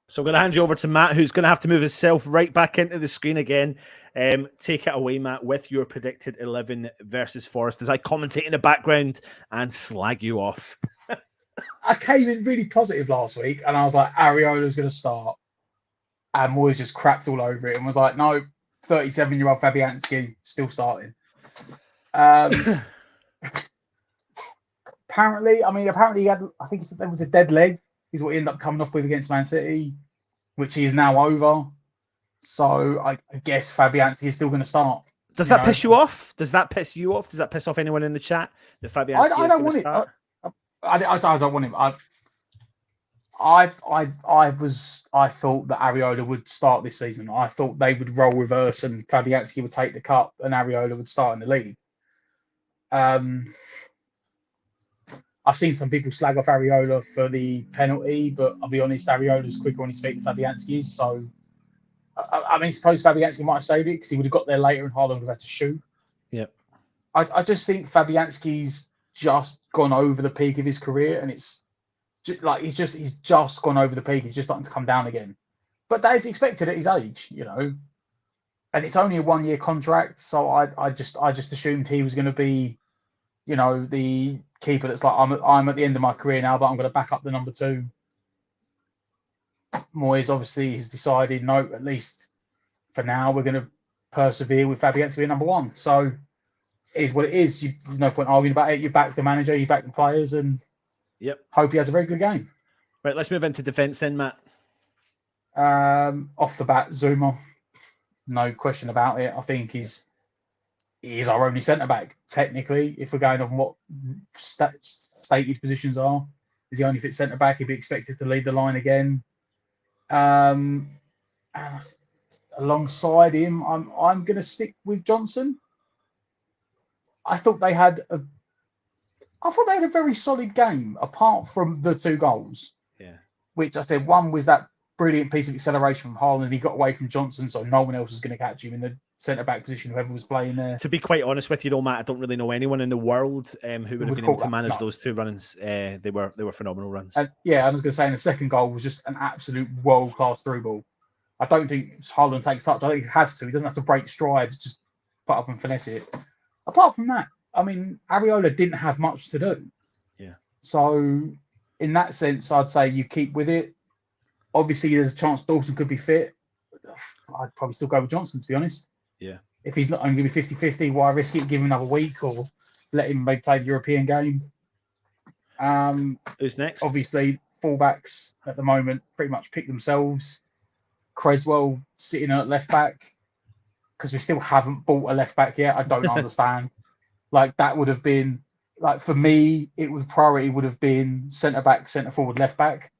So I'm going to hand you over to Matt, who's going to have to move himself right back into the screen again. Take it away, Matt, with your predicted 11 versus Forest as I commentate in the background and slag you off. I came in really positive last week, and I was like, Ariola's going to start. And Moyes just crapped all over it and was like, no, 37-year-old Fabianski still starting. Apparently he had, I think there was a dead leg, is what he ended up coming off with against Man City, which he is now over. So I guess Fabianski is still going to start. Does that piss you off? Does that piss you off? Does that piss off anyone in the chat that Fabianski I don't want it. I don't want him. I thought that Areola would start this season. I thought they would role reverse and Fabianski would take the cup and Areola would start in the league. I've seen some people slag off Areola for the penalty, but I'll be honest, Areola's quicker on his feet than Fabianski is. So, I suppose Fabianski might have saved it because he would have got there later and Haaland would have had to shoot. Yep. I just think Fabianski's just gone over the peak of his career, and it's just like he's just gone over the peak. He's just starting to come down again. But that is expected at his age, and it's only a 1-year contract. So I just assumed he was going to be, the keeper that's like, I'm at the end of my career now, but I'm going to back up the number 2. Moyes obviously has decided, no, at least for now, we're going to persevere with Fabianski at number 1. So it is what it is. There's no point arguing about it. You back the manager, you back the players, and hope he has a very good game. Right, let's move into defence then, Matt. Off the bat, Zuma, no question about it. I think he's our only centre-back, technically, if we're going on what stated positions are. Is he only fit centre-back? He'd be expected to lead the line again. And alongside him, I'm going to stick with Johnson. I thought they had a very solid game, apart from the 2 goals. Yeah. Which I said, one was that brilliant piece of acceleration from Haaland. He got away from Johnson, so no one else was going to catch him in the centre-back position, whoever was playing there. To be quite honest with you, Matt, I don't really know anyone in the world who would have been able to manage those 2 runs. They were phenomenal runs. I was going to say, and the second goal was just an absolute world-class through ball. I don't think Haaland takes touch. I think he has to. He doesn't have to break strides, just put up and finesse it. Apart from that, Areola didn't have much to do. Yeah. So, in that sense, I'd say you keep with it. Obviously, there's a chance Dawson could be fit. I'd probably still go with Johnson, to be honest. Yeah. If he's not only going to be 50-50, why risk it, give him another week, or let him maybe play the European game? Who's next? Obviously, fullbacks at the moment pretty much pick themselves. Creswell sitting at left back, because we still haven't bought a left back yet. I don't understand. That would have been, for me, priority would have been centre back, centre forward, left back.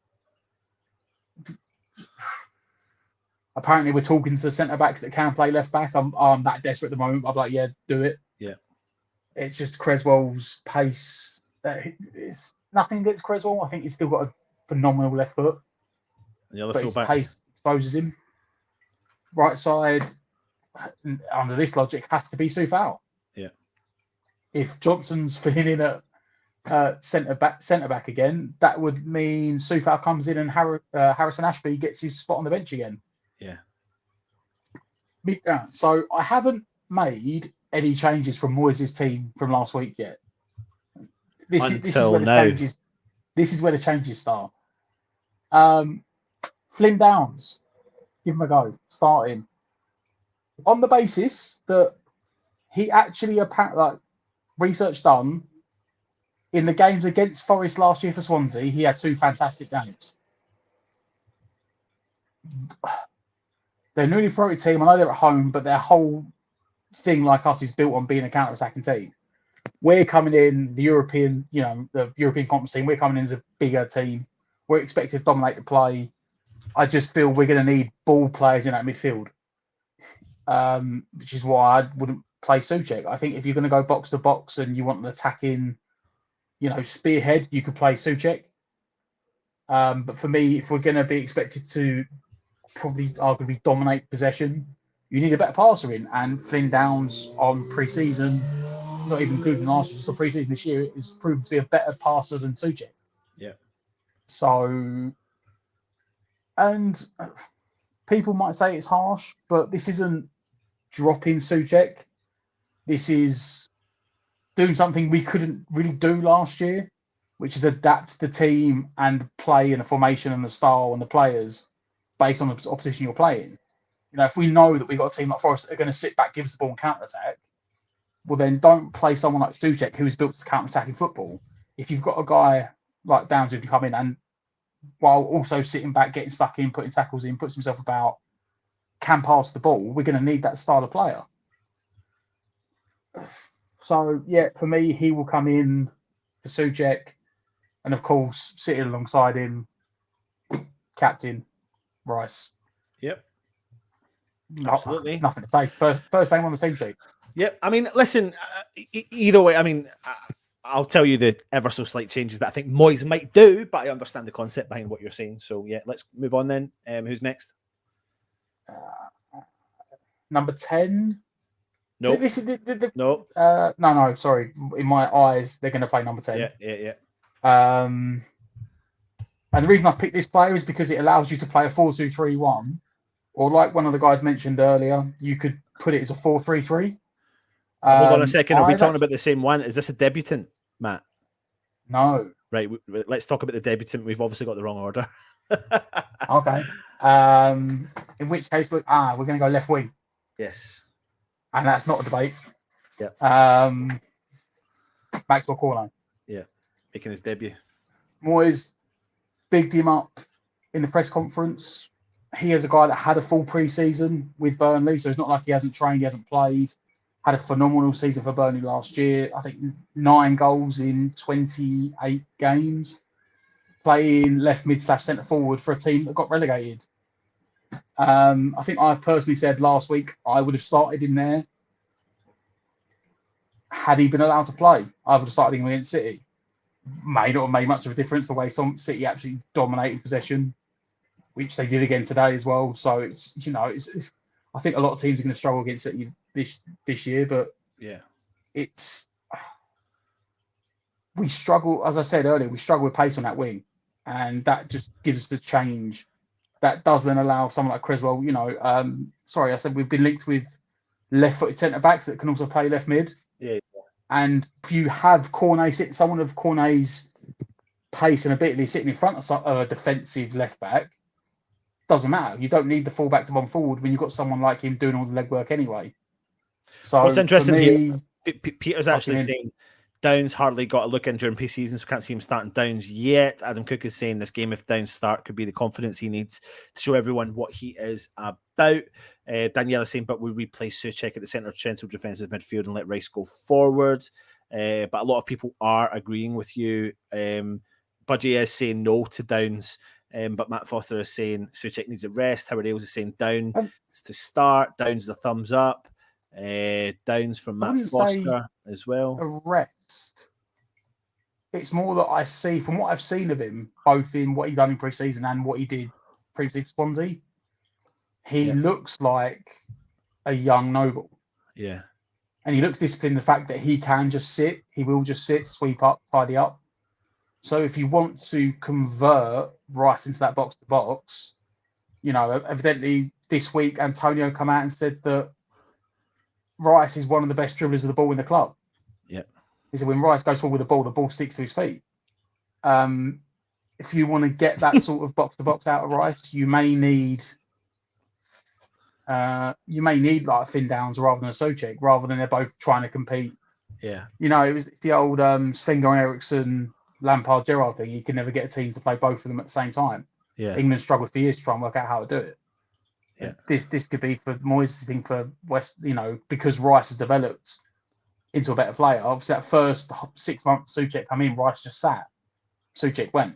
Apparently, we're talking to the centre backs that can play left back. I'm that desperate at the moment. I'm like, yeah, do it. Yeah. It's just Creswell's pace. It's nothing against Creswell. I think he's still got a phenomenal left foot. The other but fullback. His pace exposes him. Right side, under this logic, has to be Soufal. Yeah. If Johnson's filling in at centre back again, that would mean Soufal comes in and Harrison Ashby gets his spot on the bench again. Yeah. So I haven't made any changes from Moyes' team from last week yet. This is where the changes start. Flynn Downs, give him a go. Start him on the basis that he actually research done in the games against Forest last year for Swansea. He had 2 fantastic games. they're a newly promoted team. I know they're at home, but their whole thing, like us, is built on being a counter-attacking team. We're coming in, the European Conference team, we're coming in as a bigger team. We're expected to dominate the play. I just feel we're going to need ball players in that midfield, which is why I wouldn't play Souček. I think if you're going to go box to box and you want an attacking, spearhead, you could play Souček. But for me, if we're going to be expected to probably arguably dominate possession, you need a better passer in. And Flynn Downs on pre-season, not even including last year, just on pre-season this year, is proven to be a better passer than Souček. Yeah. So, and people might say it's harsh, but this isn't dropping Souček. This is doing something we couldn't really do last year, which is adapt the team and play and the formation and the style and the players based on the opposition you're playing. If we know that we've got a team like Forest that are going to sit back, give us the ball and counter-attack, well, then don't play someone like Souček, who is built to counter-attacking football. If you've got a guy like Downs who can come in and, while also sitting back, getting stuck in, putting tackles in, puts himself about, can pass the ball, we're going to need that style of player. So, yeah, for me, he will come in for Souček. And, of course, sitting alongside him, captain, Rice. Yep. Absolutely. Nothing to say. First name on the team sheet. Yep. I mean, listen, either way, I'll tell you the ever so slight changes that I think Moyes might do, but I understand the concept behind what you're saying. So, yeah, let's move on then. Who's next? Number 10. No. This is No. No, sorry. In my eyes, they're going to play number 10. Yeah. And the reason I picked this player is because it allows you to play a 4-2-3-1, or like one of the guys mentioned earlier, you could put it as a 4-3-3. Hold on a second. Are we talking about the same one? Is this a debutant, Matt? No. Right. Let's talk about the debutant. We've obviously got the wrong order. Okay. In which case, we're going to go left wing. Yes. And that's not a debate. Yeah. Maxwell Cornet. Yeah. Making his debut. Moyes bigged him up in the press conference. He is a guy that had a full pre-season with Burnley, so it's not like he hasn't trained, he hasn't played. Had a phenomenal season for Burnley last year. I think 9 goals in 28 games. Playing left mid / centre forward for a team that got relegated. I think I personally said last week I would have started him there. Had he been allowed to play, I would have started him against City. May not have made much of a difference the way some City actually dominated possession, which they did again today as well. So it's I think a lot of teams are going to struggle against City this year, but yeah, we struggle, as I said earlier, we struggle with pace on that wing, and that just gives us the change. That does then allow someone like Creswell, I said we've been linked with left-footed centre-backs that can also play left mid. Yeah. And if you have Cornet, someone of Cornet's pace and ability sitting in front of a defensive left-back, doesn't matter. You don't need the full-back to run forward when you've got someone like him doing all the legwork anyway. So what's interesting here, Peter's actually saying Downs hardly got a look in during pre-season, so can't see him starting Downs yet. Adam Cook is saying this game, if Downs start, could be the confidence he needs to show everyone what he is about. Daniela saying, but would we play Souček at the centre of central defensive midfield and let Rice go forward? But a lot of people are agreeing with you. Budgie is saying no to Downs, but Matt Foster is saying Souček needs a rest. Howard Ailes is saying Downs to start. Downs is a thumbs up. Downs from Matt Foster as well. A rest. It's more that I see from what I've seen of him, both in what he done in pre-season and what he did previously for Swansea. He looks like a young Noble. Yeah. And he looks disciplined in the fact that he can just sit. He will just sit, sweep up, tidy up. So if you want to convert Rice into that box-to-box, evidently this week Antonio come out and said that Rice is one of the best dribblers of the ball in the club. Yeah. He said when Rice goes forward with the ball sticks to his feet. If you want to get that sort of box-to-box out of Rice, you may need like a Finn Downs rather than a Souček, rather than they're both trying to compete. Yeah. It was the old Svengo and Eriksson, Lampard, Gerrard thing. You can never get a team to play both of them at the same time. Yeah. England struggled for years to try and work out how to do it. Yeah. This could be for Moyes' thing for West, because Rice has developed into a better player. Obviously, that first 6 months Souček come in, Rice just sat. Souček went.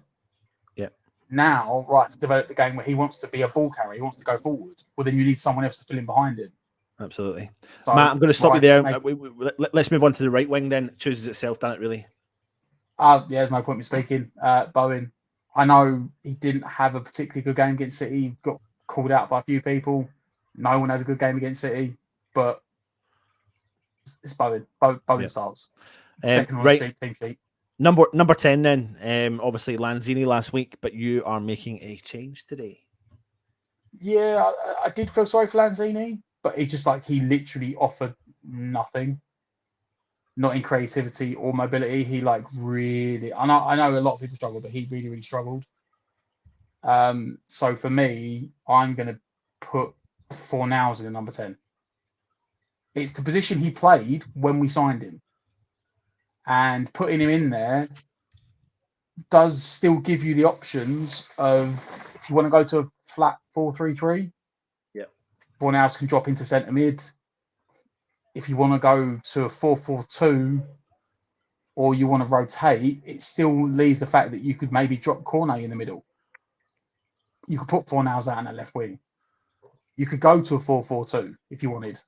Yeah. Now Rice has developed the game where he wants to be a ball carrier, he wants to go forward. Well, then you need someone else to fill in behind him. Absolutely. So Matt, I'm going to stop you Rice there. Let's move on to the right wing then. It chooses itself, doesn't it, really? There's no point in me speaking. Bowen, I know he didn't have a particularly good game against City. He got called out by a few people. No one has a good game against City, but it's Bowen. Bowen starts. Second on the team sheet. Number 10 then. Obviously Lanzini last week, but you are making a change today. Yeah, I did feel sorry for Lanzini, but he literally offered nothing. Not in creativity or mobility. He really. I know a lot of people struggle, but he really, really struggled. So for me, I'm going to put Fornals in the number 10. It's the position he played when we signed him, and putting him in there does still give you the options of if you want to go to a flat 4-3-3. Yeah, Fornals can drop into centre mid. If you want to go to a 4-4-2 or you want to rotate, it still leaves the fact that you could maybe drop Cornet in the middle. You could put Fornals out on that left wing. You could go to a 4-4-2 if you wanted.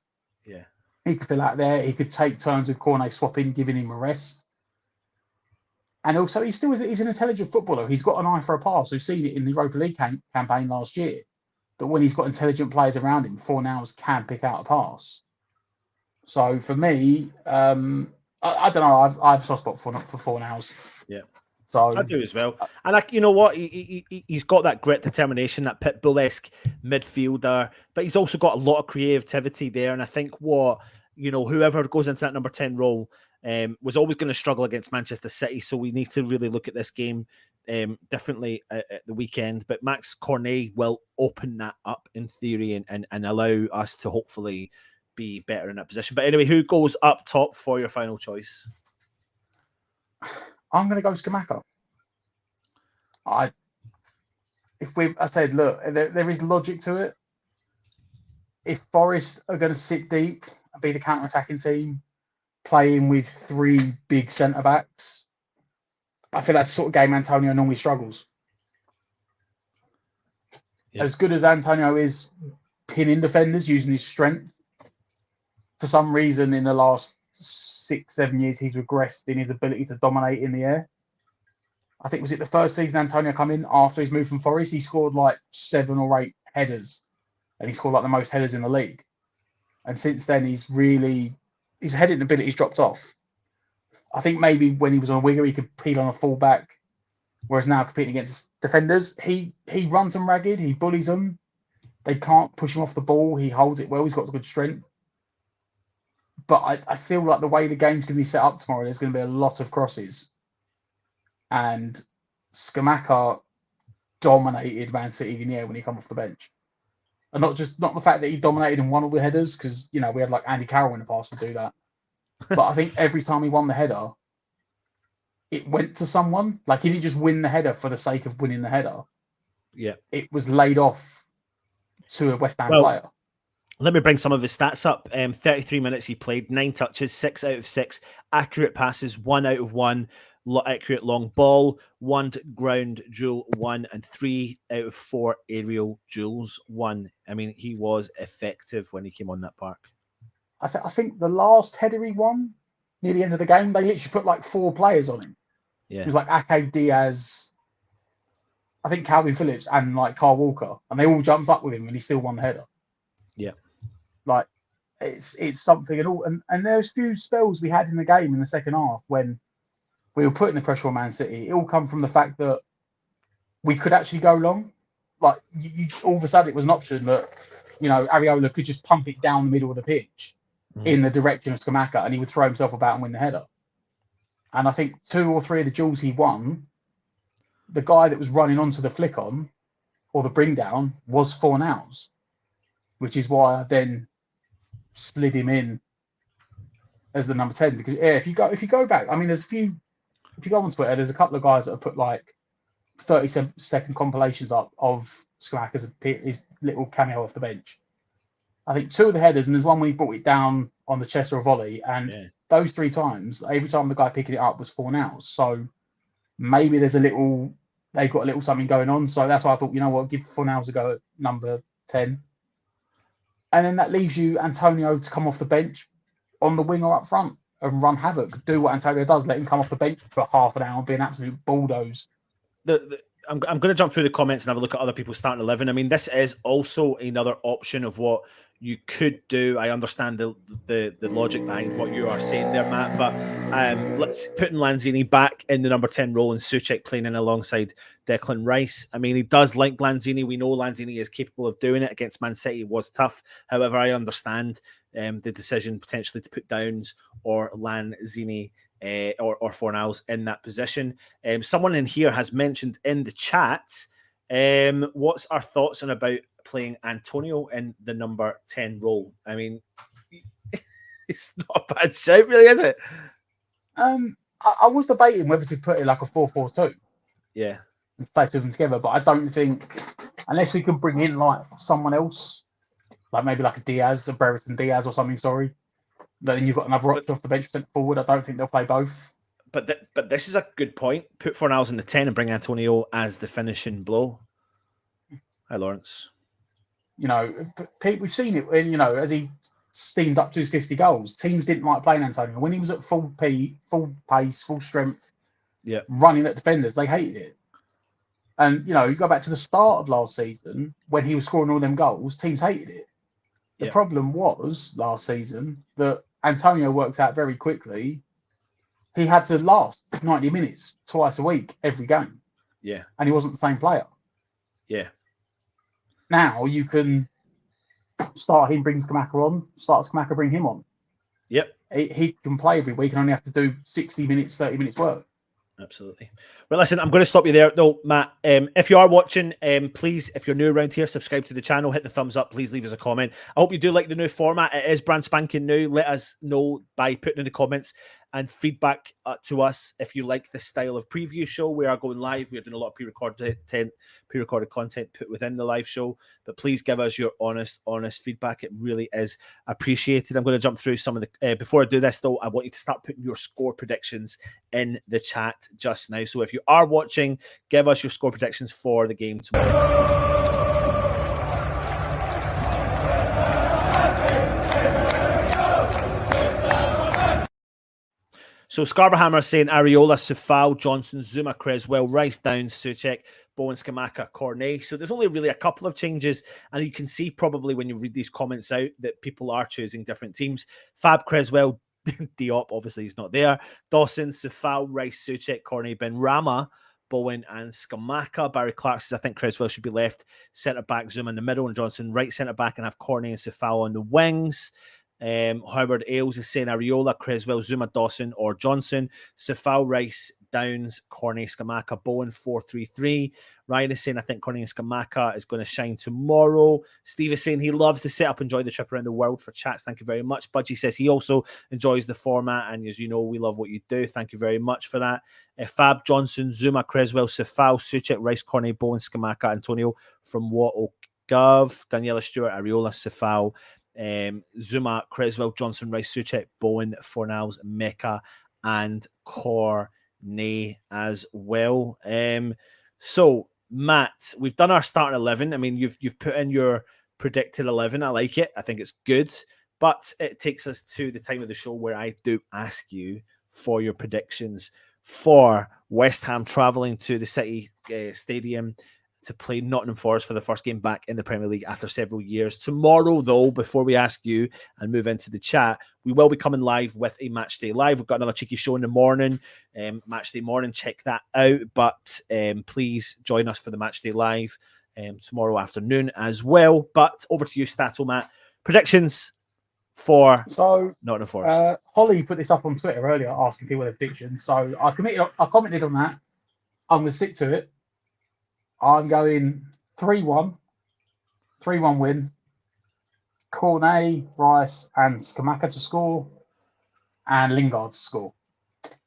Yeah. He could fill out there. He could take turns with Cornet swapping, giving him a rest. And also, he's an intelligent footballer. He's got an eye for a pass. We've seen it in the Europa League campaign last year. That when he's got intelligent players around him, Fornals can pick out a pass. So for me, I don't know. I have a soft spot for Fornals. Yeah. So I do as well. And you know what? He's got that grit, determination, that Pitbull-esque midfielder, but he's also got a lot of creativity there. And I think whoever goes into that number 10 role was always going to struggle against Manchester City. So we need to really look at this game differently at the weekend. But Max Cornet will open that up in theory and allow us to hopefully be better in that position. But anyway, who goes up top for your final choice? I'm going to go Scamacca. I said, look, there is logic to it. If Forest are going to sit deep and be the counter-attacking team, playing with three big centre-backs, I feel that's the sort of game Antonio normally struggles. Yeah. As good as Antonio is pinning defenders using his strength, for some reason in the last 6-7 years, he's regressed in his ability to dominate in the air. I think, was it the first season Antonio come in after he's moved from Forest? He scored 7 or 8 headers, and he scored the most headers in the league. And since then, his heading ability's dropped off. I think maybe when he was on a winger, he could peel on a fullback, whereas now competing against defenders, he runs them ragged, he bullies them. They can't push him off the ball. He holds it well. He's got good strength. But I feel like the way the game's going to be set up tomorrow, there's going to be a lot of crosses. And Scamacca dominated Man City in the air when he came off the bench. And not the fact that he dominated and won all the headers, because, we had Andy Carroll in the past to do that. But I think every time he won the header, it went to someone. He didn't just win the header for the sake of winning the header. Yeah. It was laid off to a West Ham player. Let me bring some of his stats up. 33 minutes he played, 9 touches, 6 out of 6, accurate passes, 1 out of 1, accurate long ball, 1 ground duel, 1, and 3 out of 4 aerial duels, 1. I mean, he was effective when he came on that park. I think the last header he won near the end of the game, they literally put 4 players on him. Yeah. It was Ake, Diaz, I think Calvin Phillips, and Carl Walker, and they all jumped up with him, and he still won the header. Yeah. It's something at all. And there's a few spells we had in the game in the second half when we were putting the pressure on Man City. It all come from the fact that we could actually go long. You all of a sudden it was an option that, Areola could just pump it down the middle of the pitch in the direction of Scamacca, and he would throw himself about and win the header. And I think 2 or 3 of the duels he won, the guy that was running onto the flick on or the bring down was Fornals, which is why I then slid him in as the number 10, because if you go back, I mean, there's a few. If you go on Twitter, there's a couple of guys that have put 30-second compilations up of Skamaka's his little cameo off the bench. I think 2 of the headers, and there's one when he brought it down on the chest or a volley, and those 3 times, every time the guy picking it up was Fornals. So maybe they've got a little something going on. So that's why I thought, you know what, give Fornals a go at number 10. And then that leaves you Antonio to come off the bench on the wing or up front and run havoc. Do what Antonio does, let him come off the bench for half an hour and be an absolute bulldoze. I'm going to jump through the comments and have a look at other people's starting 11. I mean, this is also another option of what you could do. I understand the logic behind what you are saying there, Matt, but let's put Lanzini back in the number 10 role and Souček playing in alongside Declan Rice. I mean, he does link Lanzini. We know Lanzini is capable of doing it. Against Man City, it was tough. However, I understand the decision potentially to put Downs or Lanzini or Fornals in that position. Someone in here has mentioned in the chat, what's our thoughts on about playing Antonio in the number 10 role? I mean, it's not a bad shout, really, is it? I was debating whether to put it like a 4-4-2. Yeah. And play 2 of them together, but I don't think, unless we can bring in like someone else, like maybe like a Diaz, a Brereton Diaz or something, then you've got another option off the bench sent forward. I don't think they'll play both. But this is a good point. Put Fornals in the 10 and bring Antonio as the finishing blow. Hi, Lawrence. You know, Pete, we've seen it when, as he steamed up to his 50 goals. Teams didn't like playing Antonio. When he was at full pace, full strength, running at defenders, they hated it. And, you go back to the start of last season, when he was scoring all them goals, teams hated it. The problem was, last season, that Antonio worked out very quickly. He had to last 90 minutes twice a week, every game. Yeah. And he wasn't the same player. Yeah. Now you can start him, bring Skamaka on, start Skamaka, bring him on. Yep. He can play every week and only have to do 60 minutes, 30 minutes work. Absolutely. Well, listen, I'm going to stop you there, though, Matt. If you are watching, please, if you're new around here, subscribe to the channel, hit the thumbs up, please leave us a comment. I hope you do like the new format. It is brand spanking new. Let us know by putting in the comments and feedback to us if you like this style of preview show. We are going live. We are doing a lot of pre-recorded content put within the live show. But please give us your honest feedback. It really is appreciated. I'm going to jump through some of the... before I do this, though, I want you to start putting your score predictions in the chat just now. So if you are watching, give us your score predictions for the game tomorrow. So Scarberhammer saying Areola, Sufal, Johnson, Zuma, Creswell, Rice, Downs, Souček, Bowen, Skamaka, Cornet. So there's only really a couple of changes, and you can see probably when you read these comments out that people are choosing different teams. Fab, Creswell, Diop, obviously he's not there. Dawson, Sufal, Rice, Souček, Cornet, Benrahma, Bowen and Skamaka. Barry Clark says, I think Creswell should be left centre-back, Zuma in the middle, and Johnson right centre-back, and have Cornet and Sufal on the wings. Howard Ailes is saying Areola, Creswell, Zuma, Dawson or Johnson. Sufal, Rice, Downs, Cornet, Skamaka, Bowen, 4-3-3. Ryan is saying, I think Cornet and Skamaka is going to shine tomorrow. Steve is saying he loves the setup, enjoy the trip around the world for chats. Thank you very much. Budgie says he also enjoys the format, and as you know, we love what you do. Thank you very much for that. Fab, Johnson, Zuma, Creswell, Sufal, Souček, Rice, Cornet, Bowen, Skamaka, Antonio from Wattle Gov, Daniela Stewart, Areola, Sufal, Zuma, Creswell, Johnson, Rice, Souček, Bowen, Fornals, Mecca, and Cornet as well. So Matt, we've done our starting 11. I mean, you've put in your predicted 11. I like it. I think it's good, but it takes us to the time of the show where I do ask you for your predictions for West Ham travelling to the City Stadium to play Nottingham Forest for the first game back in the Premier League after several years. Tomorrow, though, before we ask you and move into the chat, we will be coming live with a Matchday Live. We've got another cheeky show in the morning, Matchday morning. Check that out. But please join us for the Matchday Live tomorrow afternoon as well. But over to you, Stato, Matt. Predictions for Nottingham Forest. Holly put this up on Twitter earlier, asking people their predictions. So I commented on that. I'm going to stick to it. I'm going 3-1 win. Cornet, Rice, and Skamaka to score, and Lingard to score.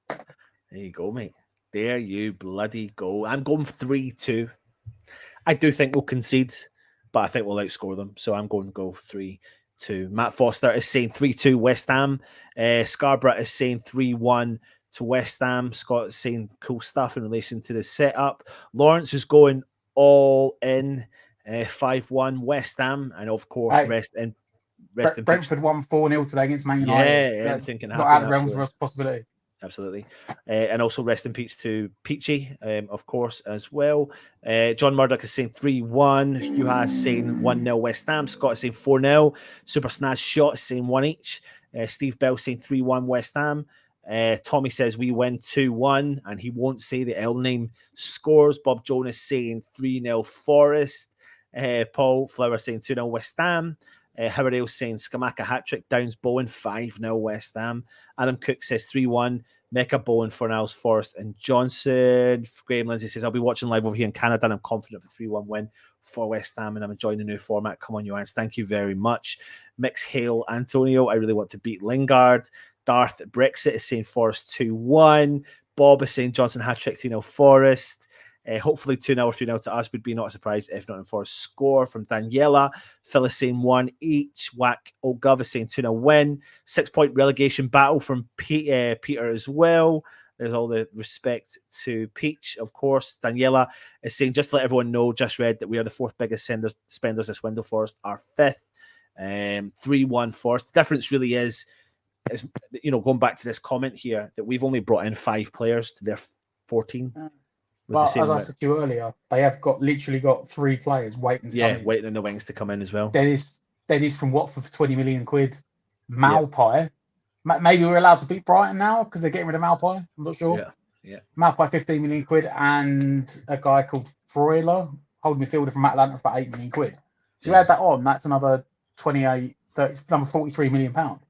There you go, mate. There you bloody go. I'm going 3-2. I do think we'll concede, but I think we'll outscore them. So I'm going to go 3-2. Matt Foster is saying 3-2 West Ham. Scarborough is saying 3-1 to West Ham. Scott is saying cool stuff in relation to the setup. Lawrence is going all in 5-1 West Ham. And of course, rest in Brentford won 4-0 today against Man United. Yeah, anything can not happen. Out of the realms of possibility. Absolutely. And also rest in peace to Peachy, of course, as well. John Murdoch is saying 3-1. Hugh Haas saying 1-0 West Ham. Scott is saying 4-0. Super Snaz Shot is saying 1 each. Steve Bell saying 3-1 West Ham. Tommy says we win 2-1, and he won't say the L name scores. Bob Jonas saying 3-0 Forest. Paul Flower saying 2-0 West Ham. Howard Ale saying Skamaka hat-trick, Downs Bowen 5-0 West Ham. Adam Cook says 3-1. Mecca Bowen, Fornells, Forest and Johnson. Graham Lindsay says, I'll be watching live over here in Canada and I'm confident of a 3-1 win for West Ham and I'm enjoying the new format. Come on, you Irons. Thank you very much. Mix Hale, Antonio. I really want to beat Lingard. Darth Brexit is saying Forest 2-1. Bob is saying Johnson hat-trick 3-0 Forest. Hopefully 2-0 or 3-0 to us would be not a surprise if Nottingham Forest score from Daniela. Phyllis saying 1 each. Whack O'Gov is saying 2-0 win. 6-point relegation battle from Peter as well. There's all the respect to Peach, of course. Daniela is saying, just to let everyone know, just read that we are the 4th biggest spenders this window. Forest are 5th. 3-1 Forest. The difference really is, going back to this comment here, that we've only brought in 5 players to their 14. Well, as I said to you earlier, they have literally got 3 players waiting to come in. Waiting in the wings to come in as well. Dennis from Watford for 20 million quid. Malpai. Maybe we're allowed to beat Brighton now because they're getting rid of Malpai. I'm not sure. Yeah. Malpai 15 million quid and a guy called Freuler, holding midfielder from Atlanta for about 8 million quid. So you add that on, that's another 28, 30, another 43 million pound.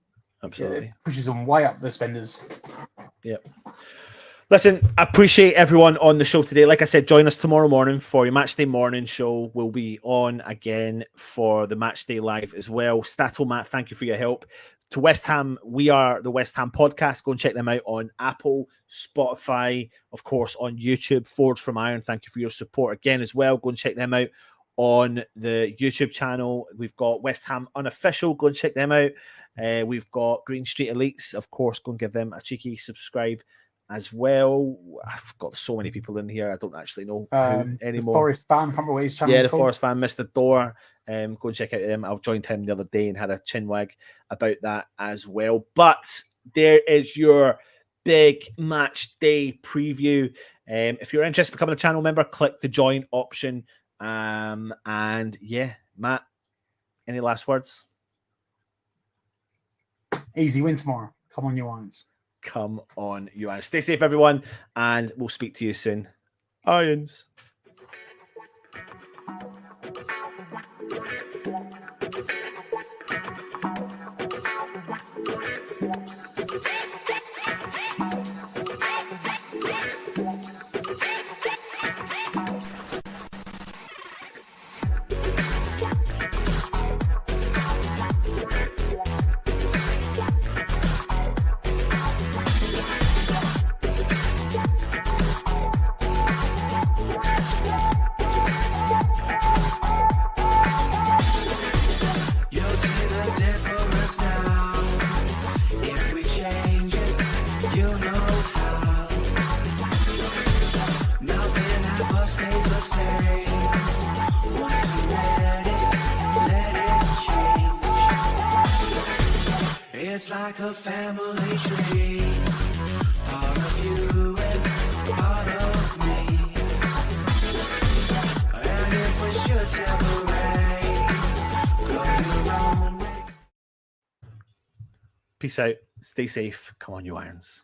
Absolutely. It pushes them way up the spenders. Yep. Listen, I appreciate everyone on the show today. Like I said, join us tomorrow morning for your Matchday morning show. We'll be on again for the Matchday Live as well. Stato Matt, thank you for your help. To West Ham, we are the West Ham Podcast. Go and check them out on Apple, Spotify, of course, on YouTube. Forge from Iron, thank you for your support again as well. Go and check them out on the YouTube channel. We've got West Ham Unofficial. Go and check them out. We've got Green Street Elites. Of course, go and give them a cheeky subscribe as well. I've got so many people in here. I don't actually know who anymore. The Forest fan, can't remember what his channel the called. Forest fan, Mr. Door. Go and check out him. I joined him the other day and had a chinwag about that as well. But there is your big match day preview. If you're interested in becoming a channel member, click the join option. And yeah, Matt, any last words? Easy win tomorrow. Come on, you Irons. Come on, you Irons. Stay safe, everyone, and we'll speak to you soon. Irons. It's like a family tree, part of you and part of me. And if we should separate, go your own way. Peace out. Stay safe. Come on, you Irons.